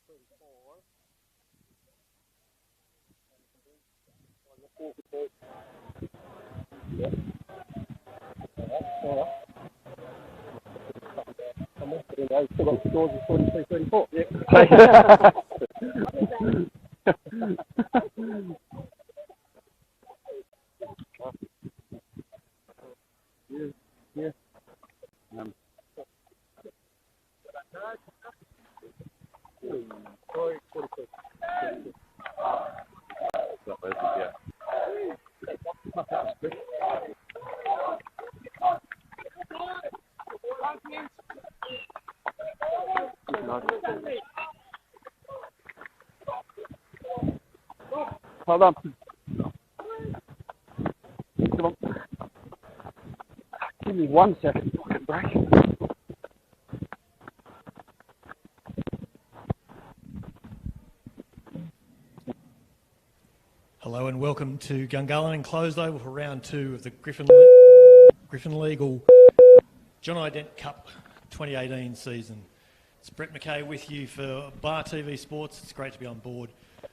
Still got scores of 43-34. Yeah. Hold on. Come on. Give me 1 second. Break. Hello and welcome to Gungahlin Enclosed Oval for round 2 of the Griffin Legal John Ident Cup 2018 season. It's Brett McKay with you for BarTV Sports. It's great to be on board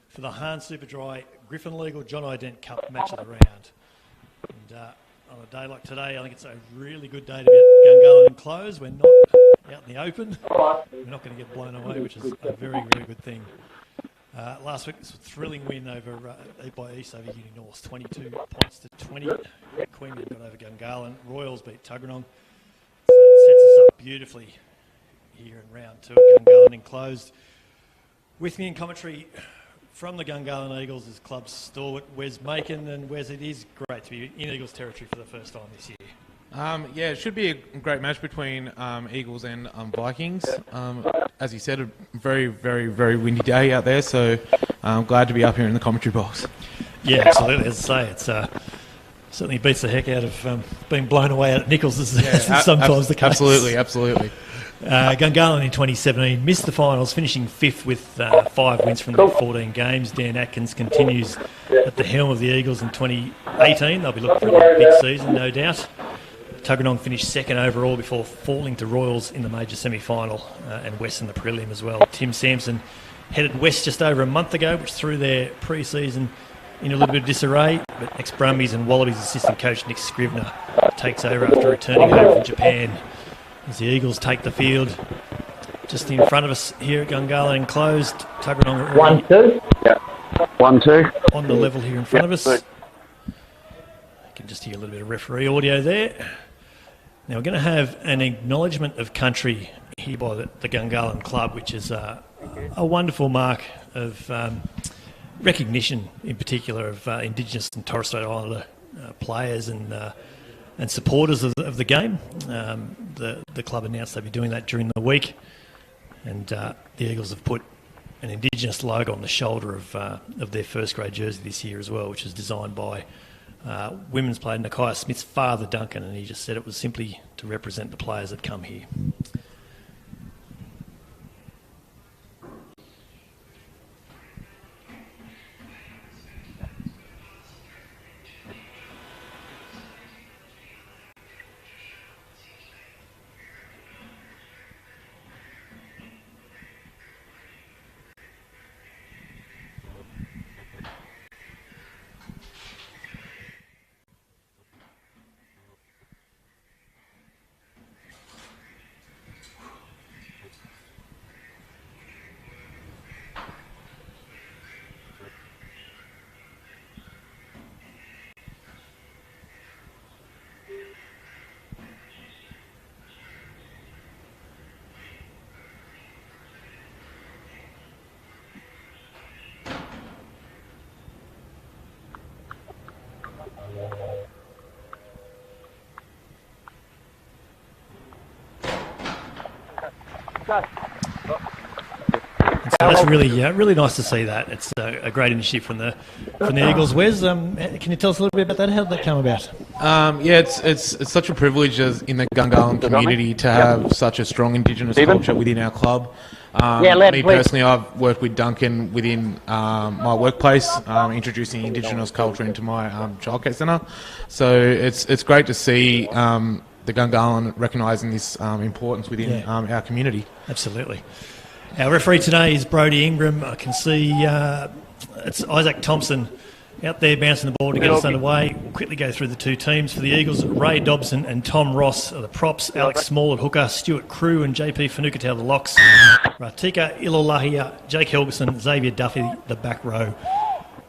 for the Hahn Super Dry Griffin Legal John Ident Cup match of the round. And on a day like today, I think it's a really good day to be at Gungahlin Enclosed. We're not out in the open. We're not going to get blown away, which is a very, very good thing. Last week, it was a thrilling win over by East over Uni North, 22 points to 20. Queensland got over Gungahlin. Royals beat Tuggeranong. So it sets us up beautifully here in round 2 at Gungahlin Enclosed. With me in commentary from the Gungahlin Eagles is club stalwart Wes Macon. And Wes, it is great to be in Eagles territory for the first time this year. Yeah, it should be a great match between Eagles and Vikings. As you said, a very, very, very windy day out there, so I'm glad to be up here in the commentary box. Yeah, absolutely. As I say, it's certainly beats the heck out of being blown away out at Nichols, as sometimes the case. Absolutely. Gungahlin in 2017 missed the finals, finishing 5th with 5 wins from their 14 games. Dan Atkins continues at the helm of the Eagles in 2018. They'll be looking for a big season, no doubt. Tuggeranong finished 2nd overall before falling to Royals in the major semi-final and West in the prelim as well. Tim Sampson headed West just over a month ago, which threw their pre-season in a little bit of disarray. But ex-Brumbies and Wallabies assistant coach Nick Scrivener takes over after returning home from Japan as the Eagles take the field. Just in front of us here at Gungahlin Enclosed, Tuggeranong 1-2. Yeah. 1-2. On the level here in front of us. You can just hear a little bit of referee audio there. Now we're going to have an acknowledgement of country here by the Gungahlin Club, which is a wonderful mark of recognition, in particular, of Indigenous and Torres Strait Islander players and supporters of the game. The club announced they'd be doing that during the week, and the Eagles have put an Indigenous logo on the shoulder of their first grade jersey this year as well, which is designed by women's player Nakia Smith's father, Duncan, and he just said it was simply to represent the players that come here. So that's really nice to see that. It's a great initiative from the Eagles. Wes, can you tell us a little bit about that? How did that come about? Yeah, it's such a privilege in the Gungahlin community to have such a strong Indigenous culture within our club. Me personally, I've worked with Duncan within my workplace, introducing Indigenous culture into my childcare centre. So it's great to see the Gungahlin recognising this importance within our community. Absolutely. Our referee today is Brodie Ingram. I can see it's Isaac Thompson out there bouncing the ball to get us underway. We'll quickly go through the two teams. For the Eagles, Ray Dobson and Tom Ross are the props. Alex Small at hooker, Stuart Crew and JP Fanukatau the locks. Ratika Ilolahia, Jake Helgeson, Xavier Duffy the back row.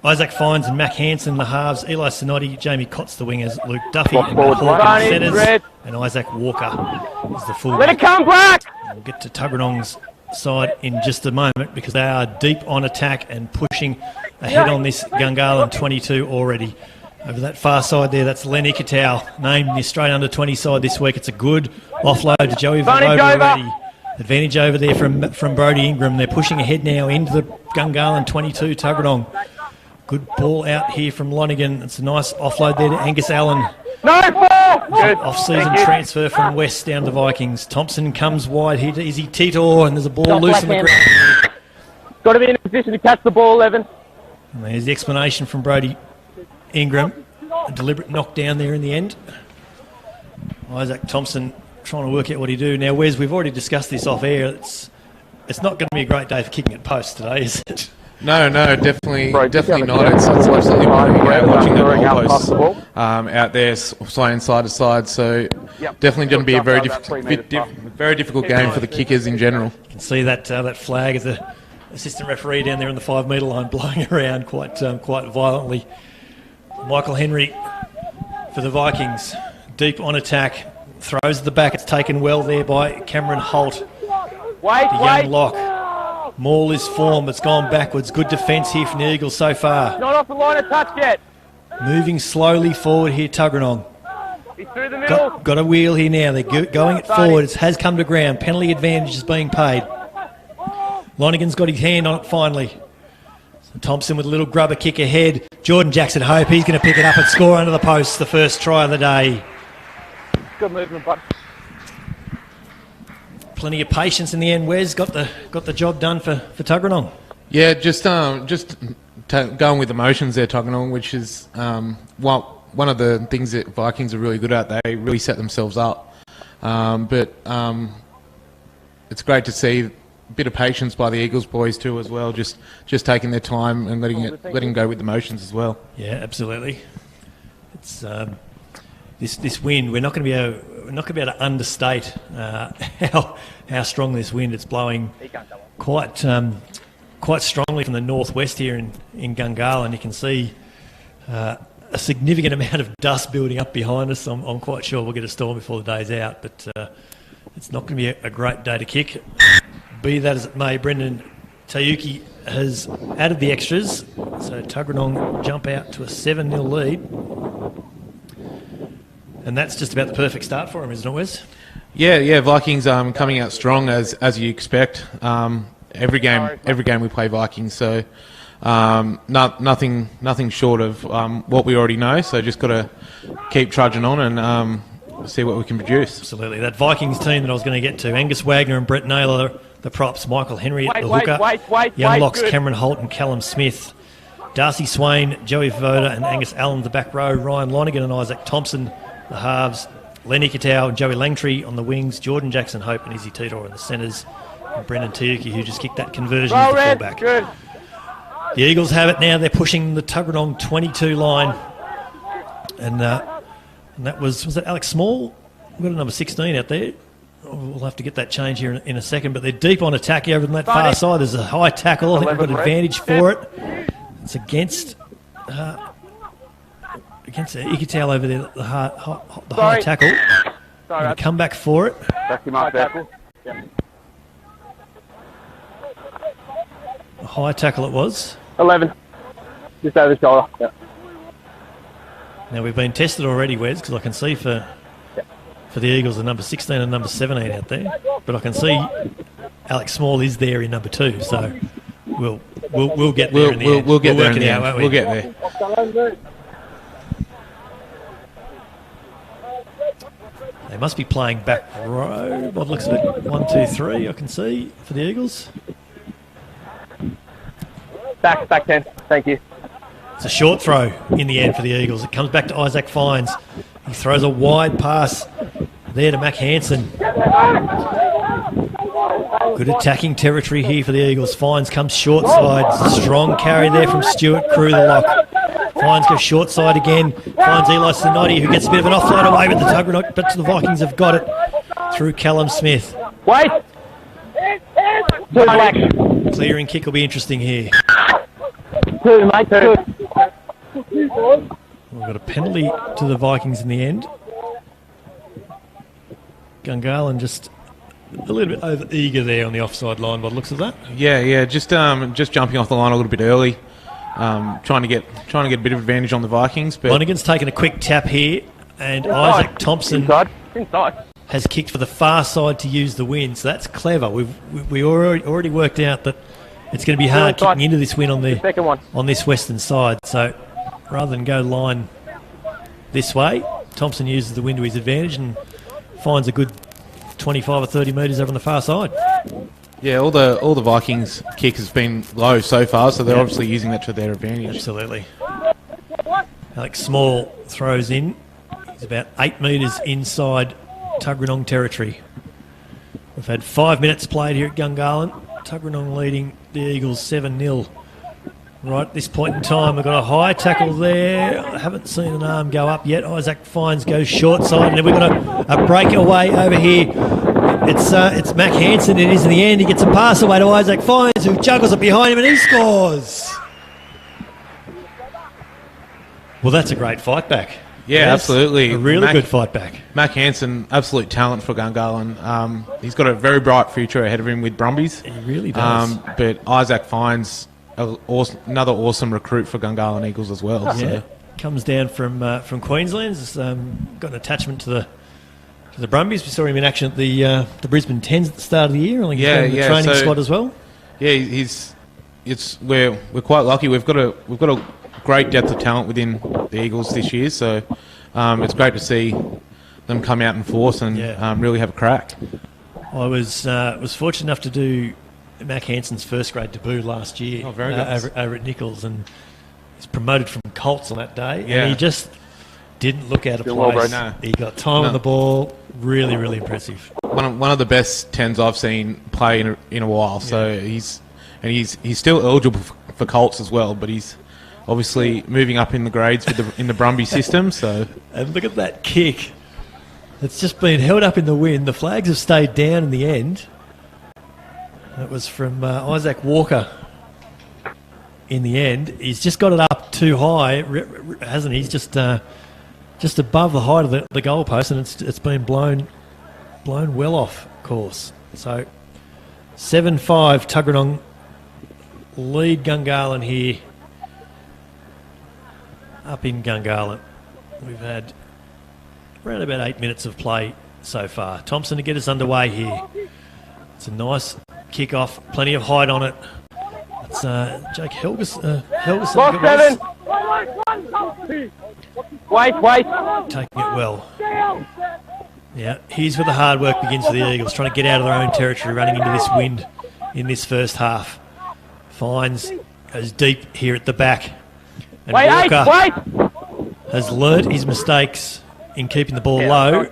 Isaac Fines and Mac Hansen the halves. Eli Sinotti, Jamie Cotts the wingers. Luke Duffy and Matt Hawke the centres. And Isaac Walker is the full. Let it come back! We'll get to Tuggeranong's side in just a moment because they are deep on attack and pushing ahead on this Gungahlin 22 already. Over that far side there, that's Len Ikitau, named the Australian under-20 side this week. It's a good offload to Joey Vavoda already. Advantage over there from Brodie Ingram. They're pushing ahead now into the Gungahlin 22 Tuggeranong. Good ball out here from Lonigan. It's a nice offload there to Angus Allen. No ball! Good. Off-season transfer from West down to Vikings. Thompson comes wide here to Izzy Titor, and there's a ball loose on the ground. Got to be in a position to catch the ball, Evan. And there's the explanation from Brodie Ingram. A deliberate knockdown there in the end. Isaac Thompson trying to work out what he do. Now, Wes, we've already discussed this off air. It's not going to be a great day for kicking at post today, is it? No, definitely not. It's absolutely watching the goalposts out there swaying side to side. So definitely going to be a very difficult game for the kickers in general. You can see that flag as the assistant referee down there on the 5 metre line blowing around quite violently. Michael Henry for the Vikings, deep on attack, throws at the back. It's taken well there by Cameron Holt. The young lock. Maul is formed. It's gone backwards. Good defence here from the Eagles so far. Not off the line of touch yet. Moving slowly forward here, Tuggeranong. He's through the middle. Got a wheel here now. They're going it forward. It has come to ground. Penalty advantage is being paid. Lonigan's got his hand on it finally. So Thompson with a little grubber kick ahead. Jordan Jackson Hope. He's going to pick it up and score under the post. The first try of the day. Good movement, bud. Plenty of patience in the end. Wes got the job done for Tuggeranong. Yeah, just going with emotions there, Tuggeranong, which is one of the things that Vikings are really good at. They really set themselves up. But it's great to see a bit of patience by the Eagles boys too as well. Just taking their time and letting go with the motions as well. Yeah, absolutely. It's this wind. We're not going to be able to understate how strong this wind. It's blowing quite strongly from the northwest here in Gungahlin. You can see a significant amount of dust building up behind us. I'm quite sure we'll get a storm before the day's out, but it's not going to be a great day to kick. Be that as it may, Brendan Tayuki has added the extras, so Tuggeranong jump out to a 7-0 lead. And that's just about the perfect start for him, isn't it, Wes? Yeah. Vikings coming out strong as you expect. Every game we play Vikings, so nothing short of what we already know. So just got to keep trudging on and see what we can produce. Absolutely. That Vikings team that I was going to get to: Angus Wagner and Brett Naylor, the props; Michael Henry at the hooker; young locks Cameron Holt and Callum Smith; Darcy Swain, Joey Voda and Angus Allen the back row; Ryan Lonigan and Isaac Thompson the halves; Lenny Katau and Joey Langtree on the wings; Jordan Jackson Hope and Izzy Titor in the centres; and Brendan Tiuki, who just kicked that conversion to the fullback. Good. The Eagles have it now. They're pushing the Tuggeranong 22 line. And that was that Alex Small? We've got a number 16 out there. We'll have to get that change here in a second. But they're deep on attack over on that far side. There's a high tackle. I think we've got advantage for it. It's against Ikitau over there, the high tackle. Sorry, come back for it. Back him up there. A high tackle it was. 11. Just over the shoulder. Yeah. Now we've been tested already, Wes, because I can see for the Eagles the number 16 and number 17 out there. But I can see Alex Small is there in number 2, so we'll get there in the end. We'll get there in the end. We'll get there. They must be playing back row. By the looks of it, 1, 2, 3. I can see for the Eagles. Back 10. Thank you. It's a short throw in the end for the Eagles. It comes back to Isaac Fines. He throws a wide pass there to Mac Hansen. Good attacking territory here for the Eagles. Fines comes short side. Strong carry there from Stuart Crew, the lock. Fines goes short side again. Finds Eli Sinotti, who gets a bit of an offload away with the Tuggeranong, but the Vikings have got it through Callum Smith. Wait! Clearing kick will be interesting here. Two, mate, two. We've got a penalty to the Vikings in the end. Gungahlin just a little bit over eager there on the offside line by the looks of that. Yeah, just jumping off the line a little bit early, trying to get a bit of advantage on the Vikings. But Lonergan's taken a quick tap here, and Isaac Thompson has kicked for the far side to use the win. So that's clever. We already worked out that it's going to be hard kicking into this win on this western side. So rather than go line this way, Thompson uses the win to his advantage and finds a good 25 or 30 metres over on the far side. Yeah, all the Vikings kick has been low so far, so they're obviously using that to their advantage. Absolutely. Alex Small throws in. He's about 8 metres inside Tuggeranong territory. We've had 5 minutes played here at Gungahlin. Tuggeranong leading the Eagles 7-0. Right at this point in time, we've got a high tackle there. I haven't seen an arm go up yet. Isaac Fines goes short side, and then we've got a breakaway over here. It's Mac Hansen. It is in the end. He gets a pass away to Isaac Fines, who juggles it behind him, and he scores. Well, that's a great fight back. Yeah, yes, absolutely. A really good fight back. Mac Hansen, absolute talent for Gungahlin. He's got a very bright future ahead of him with Brumbies. He really does. But Isaac Fines, another awesome recruit for Gungahlin Eagles as well. Yeah, comes down from Queensland. He's got an attachment to the Brumbies. We saw him in action at the Brisbane Tens at the start of the year. I think he's in the training squad as well. Yeah, we're quite lucky. We've got a great depth of talent within the Eagles this year. So it's great to see them come out in force and really have a crack. I was fortunate enough to do Mac Hansen's first grade debut last year over at Nichols, and he's promoted from Colts on that day, and he just didn't look out of place. He got time on the ball. Really, really impressive. One of the best tens I've seen play in a while. So he's still eligible for Colts as well, but he's obviously moving up in the grades in the Brumby system. So and look at that kick. It's just been held up in the wind. The flags have stayed down in the end. That was from Isaac Walker in the end. He's just got it up too high, hasn't he? He's just above the height of the goalpost, and it's been blown well off course. So 7-5, Tuggeranong lead Gungahlin here up in Gungahlin. We've had around about 8 minutes of play so far. Thompson to get us underway here. It's a nice kick-off, plenty of height on it. It's Jake Helgeson. Wait. Taking it well. Yeah, here's where the hard work begins for the Eagles, trying to get out of their own territory, running into this wind in this first half. Fines goes deep here at the back. And Walker has learnt his mistakes in keeping the ball low,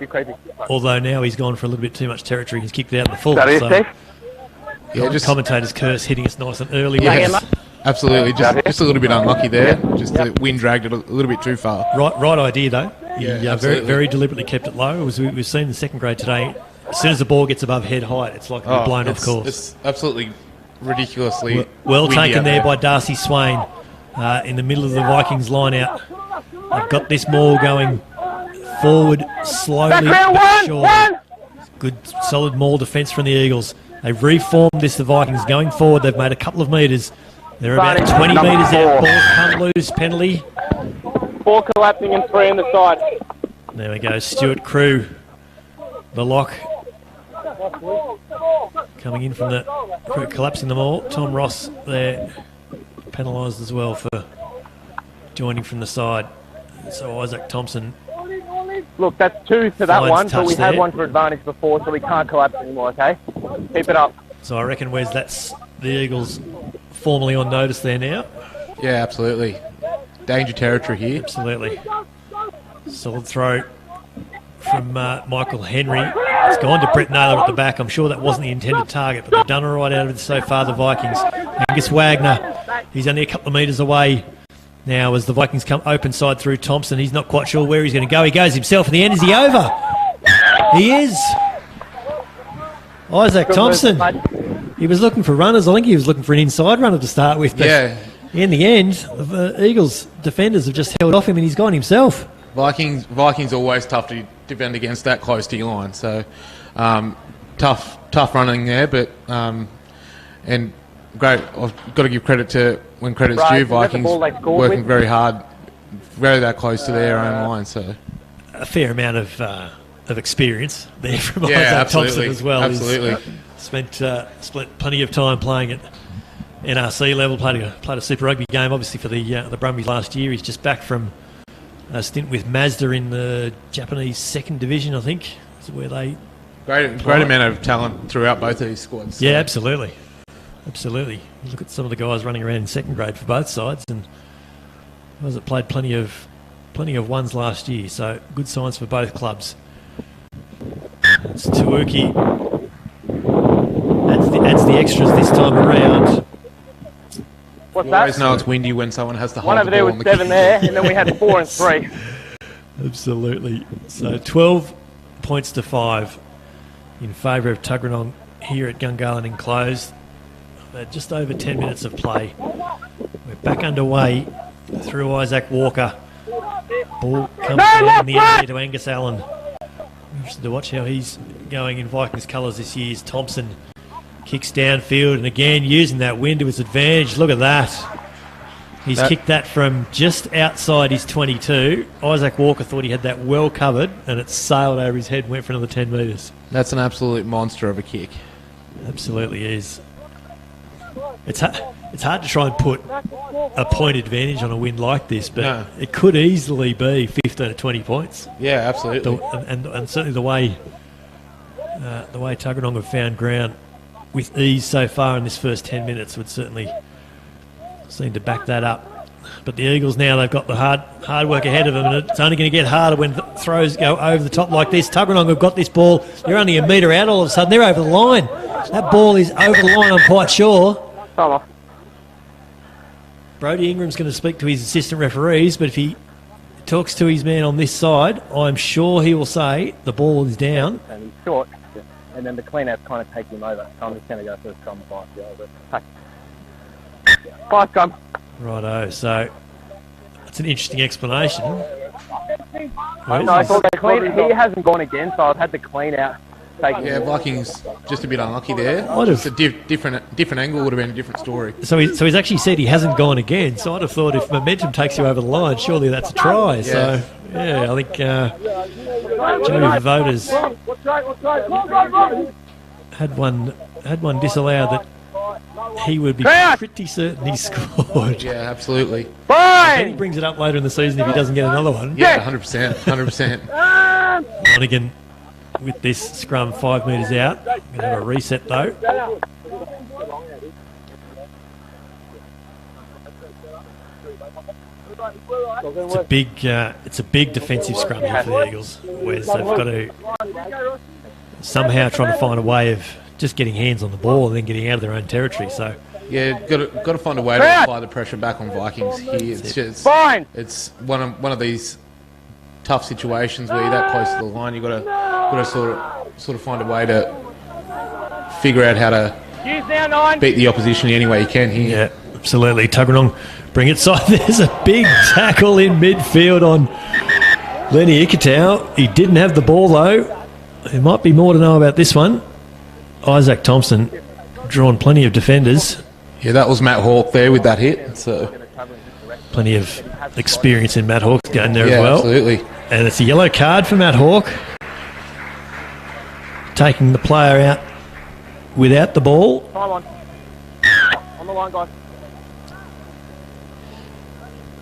although now he's gone for a little bit too much territory. He's kicked it out in the full. Just commentator's curse hitting us nice and early. Yes, absolutely. Just a little bit unlucky there. Just the wind dragged it a little bit too far. Right idea, though. He very, very deliberately kept it low. As we've seen in the second grade today, as soon as the ball gets above head height, it's like to be blown off course. It's absolutely ridiculously well taken there by Darcy Swain in the middle of the Vikings line out. They've got this maul going forward slowly but surely. Good solid maul defence from the Eagles. They've reformed this, the Vikings, going forward. They've made a couple of metres. They're about 20 metres out. Ball's come loose, penalty. 4 collapsing and 3 on the side. There we go. Stuart Crew, the lock. Coming in from the Crew, collapsing them all. Tom Ross there, penalised as well for joining from the side. So Isaac Thompson. Look, that's 2 to that one, but we had there. one for advantage before, so we can't collapse anymore, okay? Keep it up. So I reckon that's the Eagles formally on notice there now. Yeah, absolutely. Danger territory here. Absolutely. Solid throw from Michael Henry. It's gone to Brett Naylor at the back. I'm sure that wasn't the intended target, but they've done all right out of it so far, the Vikings. Angus Wagner, he's only a couple of metres away now as the Vikings come open side through Thompson. He's not quite sure where he's going to go. He goes himself in the end. Is he over? He is. Isaac Thompson. He was looking for runners. I think he was looking for an inside runner to start with. But in the end, the Eagles defenders have just held off him and he's gone himself. Vikings always tough to defend against that close to your line. So tough running there, but and great. I've got to give credit to when credit's due. Vikings working very hard, very that close to their own line. So a fair amount of experience there from Isaac Thompson as well. Absolutely, spent plenty of time playing at NRC level. Played a Super Rugby game, obviously for the Brumbies last year. He's just back from a stint with Mazda in the Japanese second division, I think, is where they great amount of talent throughout both of these squads. So. Yeah, absolutely. You look at some of the guys running around in second grade for both sides, and was it played plenty of ones last year. So good signs for both clubs. It's Tuuki adds the extras this time around. What's that? You always know it's windy when someone has to hold one over the there ball with 7 there, and then we had 4 and 3. Absolutely. So 12 points to 5 in favour of Tuggeranong here at Gungahlin Enclosed. Just over 10 minutes of play. We're back underway through Isaac Walker. Ball comes down in the air to Angus Allen. Interested to watch how he's going in Vikings colours this year. Thompson kicks downfield, and again using that wind to his advantage. Look at that. He's kicked that from just outside his 22. Isaac Walker thought he had that well covered, and it sailed over his head and went for another 10 metres. That's an absolute monster of a kick. Absolutely is. It's hard to try and put a point advantage on a win like this, but it could easily be 15 to 20 points. Yeah, absolutely. And certainly the way Tuggeranong have found ground with ease so far in this first 10 minutes would certainly seem to back that up. But the Eagles now, they've got the hard work ahead of them, and it's only going to get harder when throws go over the top like this. Tuggeranong have got this ball. They're only a metre out all of a sudden. They're over the line. That ball is over the line, I'm quite sure. Brodie Ingram's going to speak to his assistant referees, but if he talks to his man on this side, I'm sure he will say the ball is down. And he's short, and then the clean-outs kind of take him over. So I'm just going to go for the scrum fight. Five scrum. Righto, so it's an interesting explanation. No, I thought he hasn't gone again, so I've had the clean-out. Yeah, Vikings just a bit unlucky there. Just a different angle would have been a different story. So he's actually said he hasn't gone again. So I'd have thought if momentum takes you over the line, surely that's a try. Yeah. So yeah, I think Joey Voters had one disallowed that he would be pretty certain he scored. Yeah, absolutely. Then he brings it up later in the season if he doesn't get another one. Yeah, 100%. Monaghan with this scrum 5 metres out. Going to have a reset though. It's a big defensive scrum here for the Eagles, where they've got to somehow trying to find a way of just getting hands on the ball and then getting out of their own territory. So yeah, got to find a way to apply the pressure back on Vikings here. It's one of these tough situations where you're that close to the line. You've got to sort of find a way to figure out how to beat the opposition any way you can here. Yeah, absolutely. Tuggeranong bring it side. There's a big tackle in midfield on Lenny Ikitau. He didn't have the ball though. There might be more to know about this one. Isaac Thompson drawn plenty of defenders. Yeah, that was Matt Hawke there with that hit. So plenty of experience in Matt Hawke's game there as well. Absolutely. And it's a yellow card for Matt Hawke. Taking the player out without the ball. On the line, guys.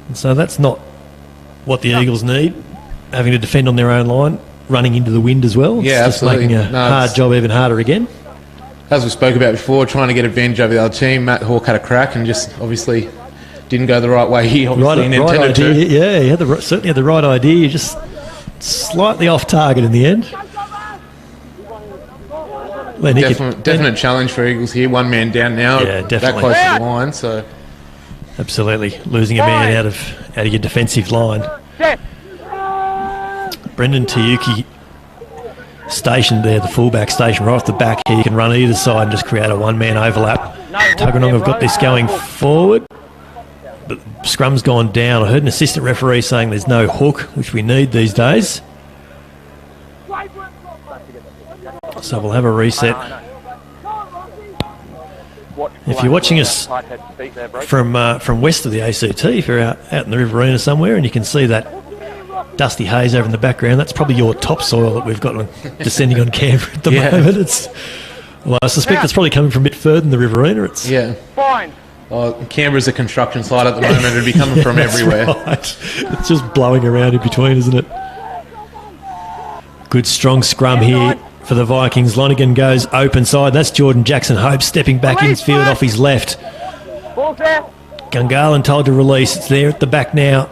And so that's not what the Eagles need. Having to defend on their own line, running into the wind as well. Yeah, it's absolutely. Just making a hard job even harder again. As we spoke about before, trying to get advantage over the other team. Matt Hawke had a crack and just obviously didn't go the right way. He obviously right idea. Yeah, he had certainly had the right idea. You're just slightly off target in the end. Definite challenge for Eagles here. One man down now. Yeah, definitely. That close to the line, so absolutely losing a man out of your defensive line. Brendan Tiyuki stationed there, the fullback station right off the back here. You can run either side and just create a one-man overlap. Tuggeranong have got this going forward, but scrum's gone down. I heard an assistant referee saying there's no hook, which we need these days. So we'll have a reset. If you're watching us from west of the ACT, if you're out in the Riverina somewhere and you can see that dusty haze over in the background, that's probably your topsoil that we've got descending on Canberra at the moment. Well, I suspect it's probably coming from a bit further than the Riverina. Canberra's a construction site at the moment. It'd be coming from everywhere. Right. It's just blowing around in between, isn't it? Good strong scrum here for the Vikings. Lonigan goes open side. That's Jordan Jackson Hope stepping back infield off his left. Gungahlin told to release. It's there at the back now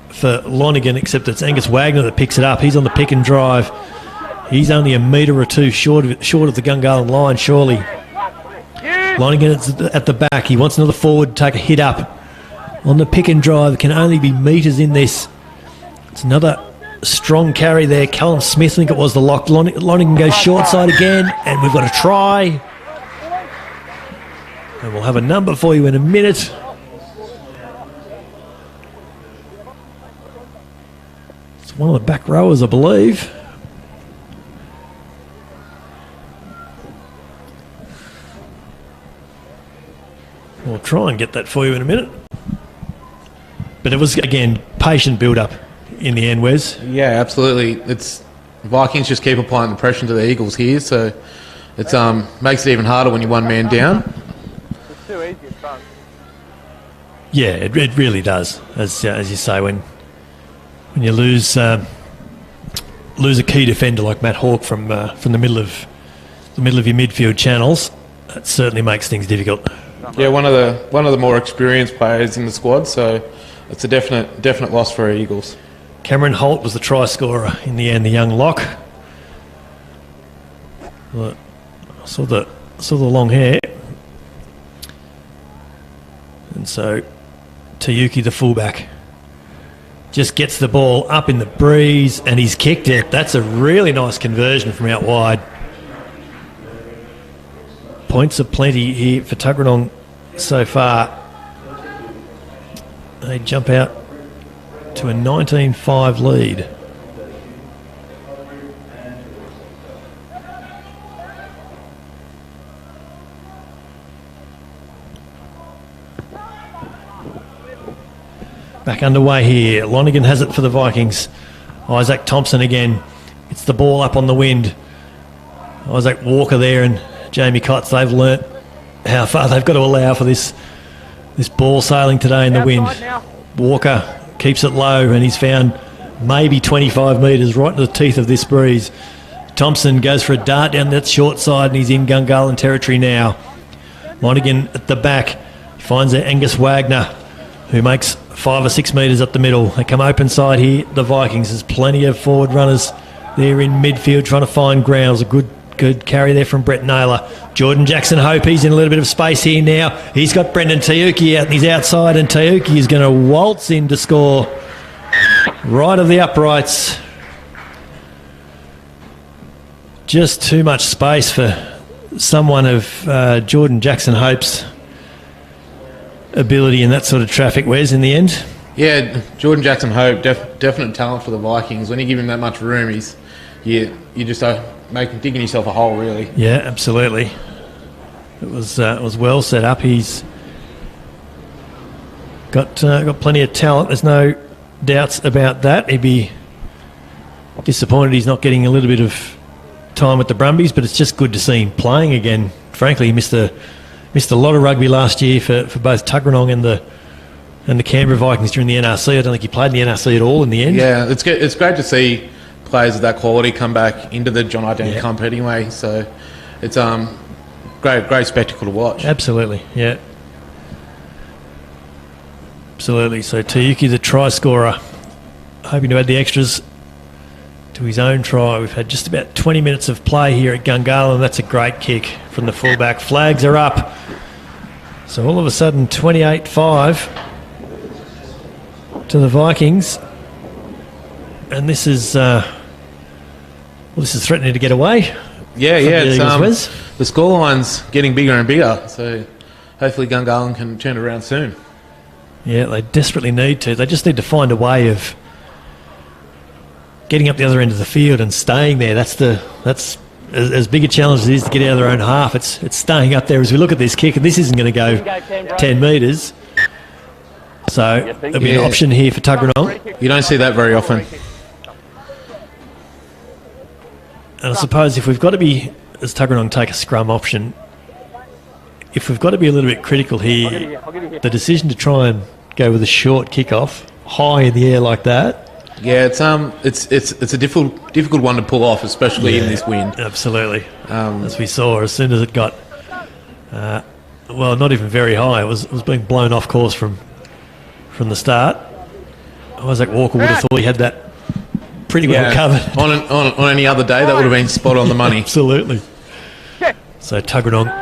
for Lonigan, except it's Angus Wagner that picks it up. He's on the pick and drive. He's only a metre or two short of the Gungahlin line, surely. Lonigan at the back. He wants another forward to take a hit up. On the pick and drive, can only be metres in this. It's another strong carry there. Callum Smith, I think it was the lock. Lonigan goes short side again, and we've got a try. And we'll have a number for you in a minute. It's one of the back rowers, I believe. We'll try and get that for you in a minute. But it was, again, patient build-up in the end, Wes. Yeah, absolutely. It's Vikings just keep applying the pressure to the Eagles here, so it makes it even harder when you're one man down. It's too easy at front. Yeah, it really does. As you say, when you lose a key defender like Matt Hawke from the middle of your midfield channels, it certainly makes things difficult. Yeah, one of the more experienced players in the squad, so it's a definite loss for our Eagles. Cameron Holt was the try scorer in the end, the young lock. I saw the long hair. And so Tiyuki, the fullback, just gets the ball up in the breeze and he's kicked it. That's a really nice conversion from out wide. Points are plenty here for Tuggeranong so far. They jump out to a 19-5 lead. Back underway here. Lonigan has it for the Vikings. Isaac Thompson again. It's the ball up on the wind. Isaac Walker there and Jamie Cotts, they've learnt how far they've got to allow for this ball sailing today in the wind. Walker keeps it low and he's found maybe 25 metres right into the teeth of this breeze. Thompson goes for a dart down that short side and he's in Gungahlin territory now. Lonigan at the back finds Angus Wagner, who makes 5 or 6 metres up the middle. They come open side here, the Vikings. There's plenty of forward runners there in midfield trying to find ground. It was a good carry there from Brett Naylor. Jordan Jackson Hope, he's in a little bit of space here now. He's got Brendan Tiyuki out and he's outside, and Tiyuki is going to waltz in to score right of the uprights. Just too much space for someone of Jordan Jackson Hope's ability in that sort of traffic, Wes, in the end. Yeah, Jordan Jackson Hope, definite talent for the Vikings. When you give him that much room, you just digging yourself a hole, really. Yeah, absolutely. It was well set up. He's got plenty of talent. There's no doubts about that. He'd be disappointed he's not getting a little bit of time with the Brumbies, but it's just good to see him playing again. Frankly, he missed a lot of rugby last year for both Tuggeranong and the Canberra Vikings during the NRC. I don't think he played in the NRC at all in the end. Yeah, it's great to see players of that quality come back into the John Ident Comp anyway. So it's great spectacle to watch. Absolutely, yeah. Absolutely. So Tiyuki, the try scorer, hoping to add the extras to his own try. We've had just about 20 minutes of play here at Gungahlin. That's a great kick from the fullback. Flags are up. So all of a sudden, 28-5 to the Vikings. And this is threatening to get away. Yeah. It's, the scoreline's getting bigger and bigger. So hopefully Gungahlin can turn it around soon. Yeah, they desperately need to. They just need to find a way of getting up the other end of the field and staying there. That's as big a challenge as it is to get out of their own half. It's staying up there as we look at this kick, and this isn't going to go 10 metres. So there'll be an option here for Tuggeranong. You don't see that very often. And I suppose if we've got to be, as Tuggeranong take a scrum option, if we've got to be a little bit critical here, the decision to try and go with a short kick-off, high in the air like that. Yeah, it's a difficult one to pull off, especially in this wind. Absolutely. As we saw, as soon as it got, not even very high, it was being blown off course from the start. Isaac Walker would have thought he had that pretty well covered. On any other day, that would have been spot on the money. Absolutely. So Tuggeranong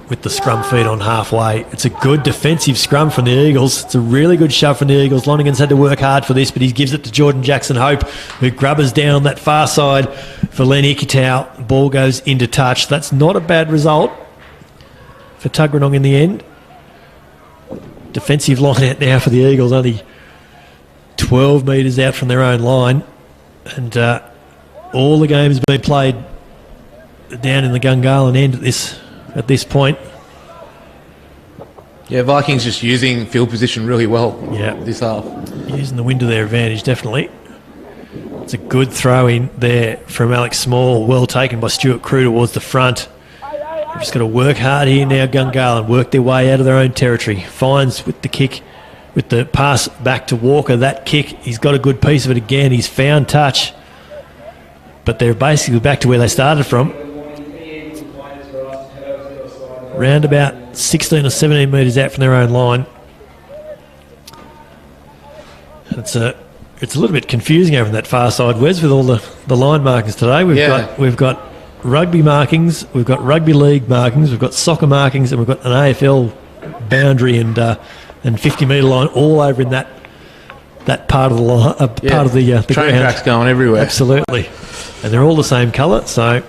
with the scrum feed on halfway. It's a good defensive scrum from the Eagles. It's a really good shove from the Eagles. Lonergan's had to work hard for this, but he gives it to Jordan Jackson Hope, who grubbers down that far side for Len Ikitau. Ball goes into touch. That's not a bad result for Tuggeranong in the end. Defensive line out now for the Eagles, only 12 metres out from their own line. And all the games have been played down in the Gungahlin end at this point. Yeah, Vikings just using field position really well this half. Using the wind to their advantage, definitely. It's a good throw in there from Alex Small. Well taken by Stuart Crew towards the front. They've just got to work hard here now, Gungahlin. Work their way out of their own territory. Finds with the kick, with the pass back to Walker. That kick, he's got a good piece of it again. He's found touch. But they're basically back to where they started from. Round about 16 or 17 metres out from their own line. It's a little bit confusing over on that far side, Wes, with all the line markings today. We've got rugby markings, we've got rugby league markings, we've got soccer markings, and we've got an AFL boundary and 50-metre line all over in that part of the line, part of the train ground. tracks going everywhere. Absolutely, and they're all the same colour, so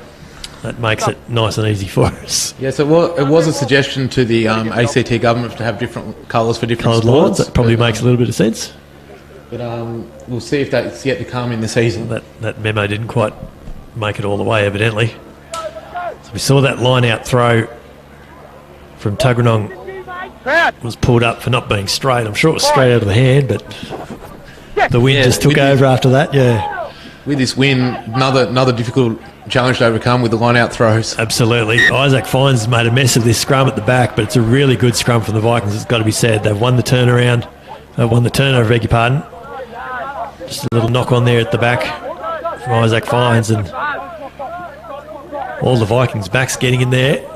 that makes it nice and easy for us. Yeah, so it was a suggestion to the ACT government to have different colours for different sports. Lines, that probably makes a little bit of sense. But we'll see if that's yet to come in the season. That memo didn't quite make it all the way, evidently. So we saw that line-out throw from Tuggeranong was pulled up for not being straight. I'm sure it was straight out of the hand, but the wind just took over after that, With this win, another difficult challenge to overcome with the line-out throws. Absolutely. Isaac Fines has made a mess of this scrum at the back, but it's a really good scrum from the Vikings, it's got to be said. They've won the turnaround. They've won the turnover, beg your pardon. Just a little knock on there at the back from Isaac Fines, and all the Vikings backs getting in there.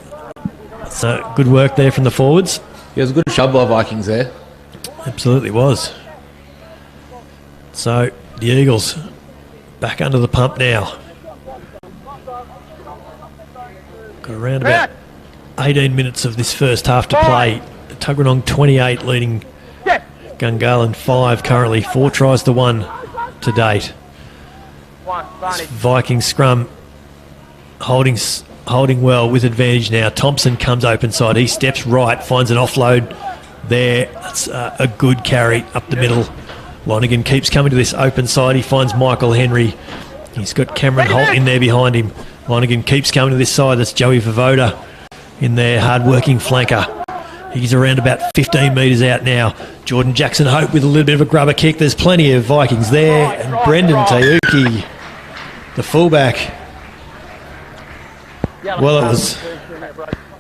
So good work there from the forwards. Yeah, it was a good shove by Vikings there. Absolutely was. So the Eagles back under the pump now. Got around about 18 minutes of this first half to play. Tuggeranong 28 leading Gungahlin 5 currently. 4 tries to 1 to date. This Viking scrum holding well with advantage now. Thompson comes open side. He steps right, finds an offload there. That's a good carry up the middle. Lonergan keeps coming to this open side. He finds Michael Henry. He's got Cameron Holt in there behind him. Lonergan keeps coming to this side. That's Joey Vavoda in there, hard-working flanker. He's around about 15 metres out now. Jordan Jackson Hope with a little bit of a grubber kick. There's plenty of Vikings there. And Brendan Tayuki, the fullback. Well,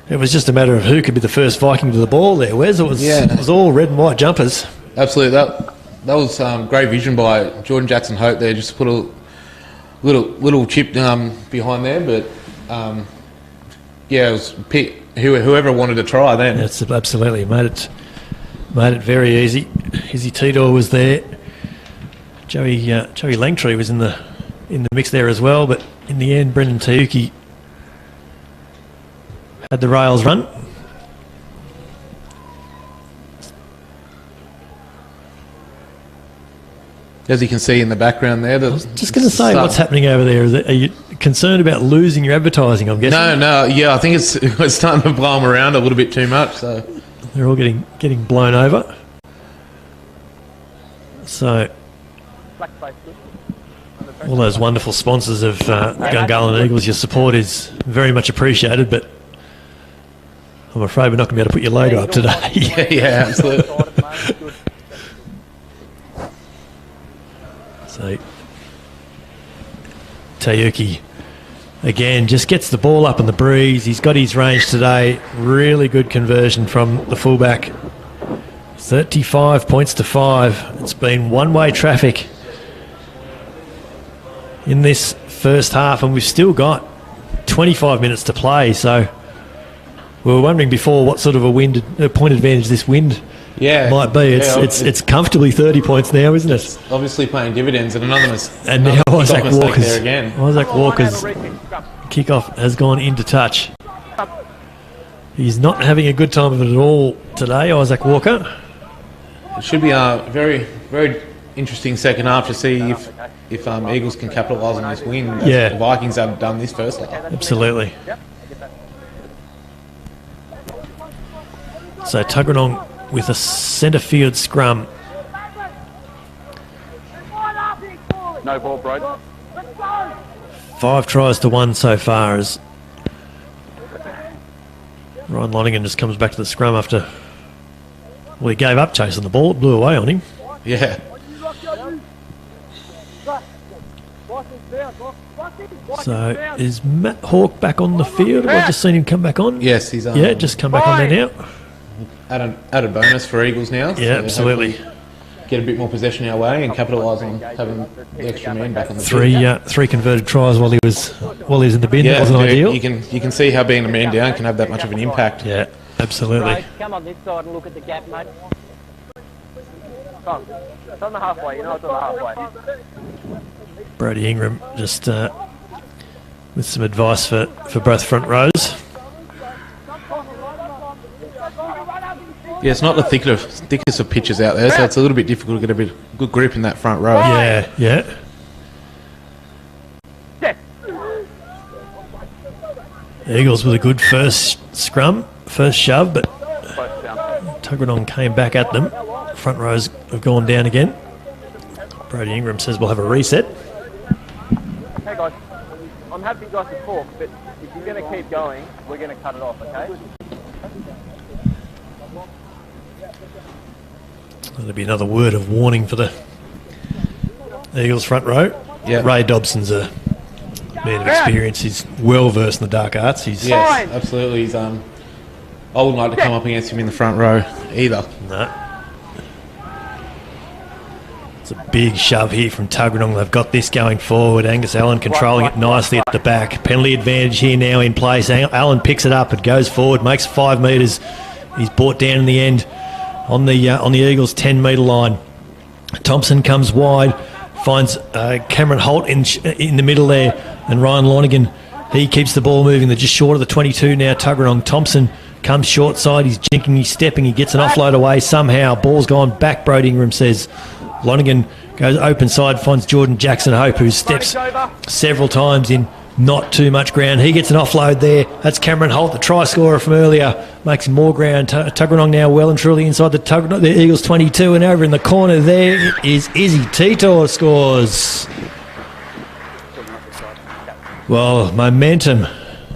it was just a matter of who could be the first Viking to the ball there, Wes. It was all red and white jumpers. Absolutely. That was great vision by Jordan Jackson Hope there, just to put a little chip behind there, but it was whoever wanted to try then. That's absolutely made it very easy. Izzy Tidor was there. Joey Langtree was in in the mix there as well, but in the end, Brendan Tayuki had the rails run. As you can see in the background there. I was just going to say, what's happening over there? Are you concerned about losing your advertising, I'm guessing? No, yeah, I think it's starting to blow them around a little bit too much. So they're all getting blown over. So all those wonderful sponsors of Gungahlin Eagles, your support is very much appreciated, but I'm afraid we're not going to be able to put your logo up today. yeah, absolutely. So Tayuki again just gets the ball up in the breeze. He's got his range today. Really good conversion from the fullback. 35 points to 5. It's been one-way traffic in this first half, and we've still got 25 minutes to play. So we were wondering before what sort of a point advantage this wind might be. It's comfortably 30 points now, isn't it? Obviously paying dividends, and another and now Isaac Walker's kickoff has gone into touch. He's not having a good time of it at all today, Isaac Walker. It should be a very, very interesting second half to see if Eagles can capitalise on this win. The Vikings haven't done this first half. Absolutely. So Tuggeranong with a centre field scrum. No ball, bro. 5 tries to 1 so far as Ryan Lonergan just comes back to the scrum after, well, he gave up chasing the ball. It blew away on him. Yeah. So is Matt Hawke back on the field? I've just seen him come back on. Yes, he's just come back on there now. Added bonus for Eagles now. Yeah, so absolutely. Get a bit more possession our way and capitalise on having the extra man back on the field. Three converted tries while he was in the bin. That wasn't ideal. You can see how being a man down can have that much of an impact. Yeah, absolutely. Right, come on this side and look at the gap, mate. Come on. It's on the halfway. You know it's on the halfway. Brody Ingram just with some advice for both front rows. Yeah, it's not the thickest of pitches out there, so it's a little bit difficult to get a bit good grip in that front row. Yeah. Eagles with a good first scrum, first shove, but Tuggeranong came back at them. Front rows have gone down again. Brody Ingram says we'll have a reset. Hey guys, I'm happy you guys to talk, but if you're going to keep going, we're going to cut it off, okay? There'll be another word of warning for the Eagles front row. Yep. Ray Dobson's a man of experience. He's well versed in the dark arts. Yes, absolutely. He's I wouldn't like to come up against him in the front row either. No. It's a big shove here from Tuggeranong. They've got this going forward. Angus Allen controlling it nicely at the back. Penalty advantage here now in place. Allen picks it up. It goes forward, makes 5 metres. He's brought down in the end on the Eagles' 10-metre line. Thompson comes wide, finds Cameron Holt in the middle there, and Ryan Lonergan, he keeps the ball moving. They're just short of the 22 now. Tuggeranong. Thompson comes short side. He's jinking, he's stepping. He gets an offload away somehow. Ball's gone back, Brody Ingram says. Lonergan goes open side, finds Jordan Jackson Hope, who steps several times in not too much ground. He gets an offload there. That's Cameron Holt, the try scorer from earlier, makes more ground. Tuggeranong now well and truly inside the Eagles 22, and over in the corner there is Izzy Titor scores. Well, momentum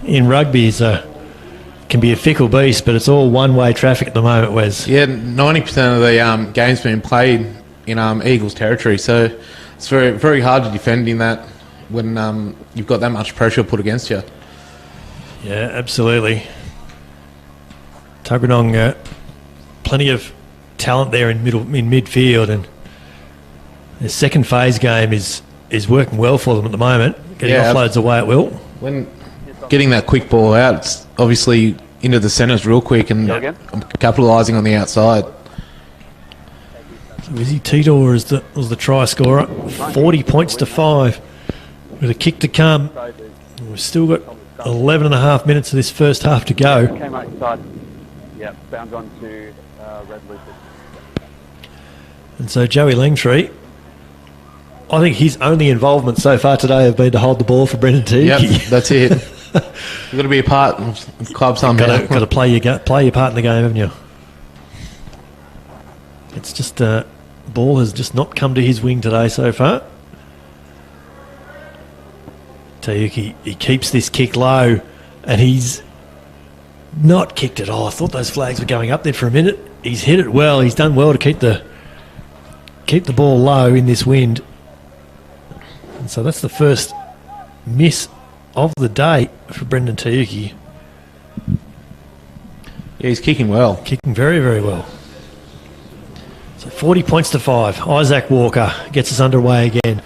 in rugby can be a fickle beast, but it's all one-way traffic at the moment, Wes. Yeah, 90% of the game's been played in Eagles territory, so it's very, very hard to defend in that when you've got that much pressure put against you. Yeah, absolutely. Tuggeranong, plenty of talent there in midfield, and their second phase game is working well for them at the moment. Getting offloads away at will. When getting that quick ball out, it's obviously into the centres real quick and capitalising on the outside. So Izzy Titor was the try scorer. 40 points to 5. With a kick to come. We've still got 11 and a half minutes of this first half to go. Came out inside. Yeah, bound on to Red Lucas. And so Joey Langtree, I think his only involvement so far today have been to hold the ball for Brendan Teague. Yep, that's it. You've got to be a part of the club somehow. Got to play your part in the game, haven't you? It's just ball has just not come to his wing today so far. Tayuki, he keeps this kick low, and he's not kicked it. Oh, I thought those flags were going up there for a minute. He's hit it well. He's done well to keep the ball low in this wind. And so that's the first miss of the day for Brendan Tayuki. Yeah, he's kicking well. Kicking very, very well. So 40 points to 5. Isaac Walker gets us underway again.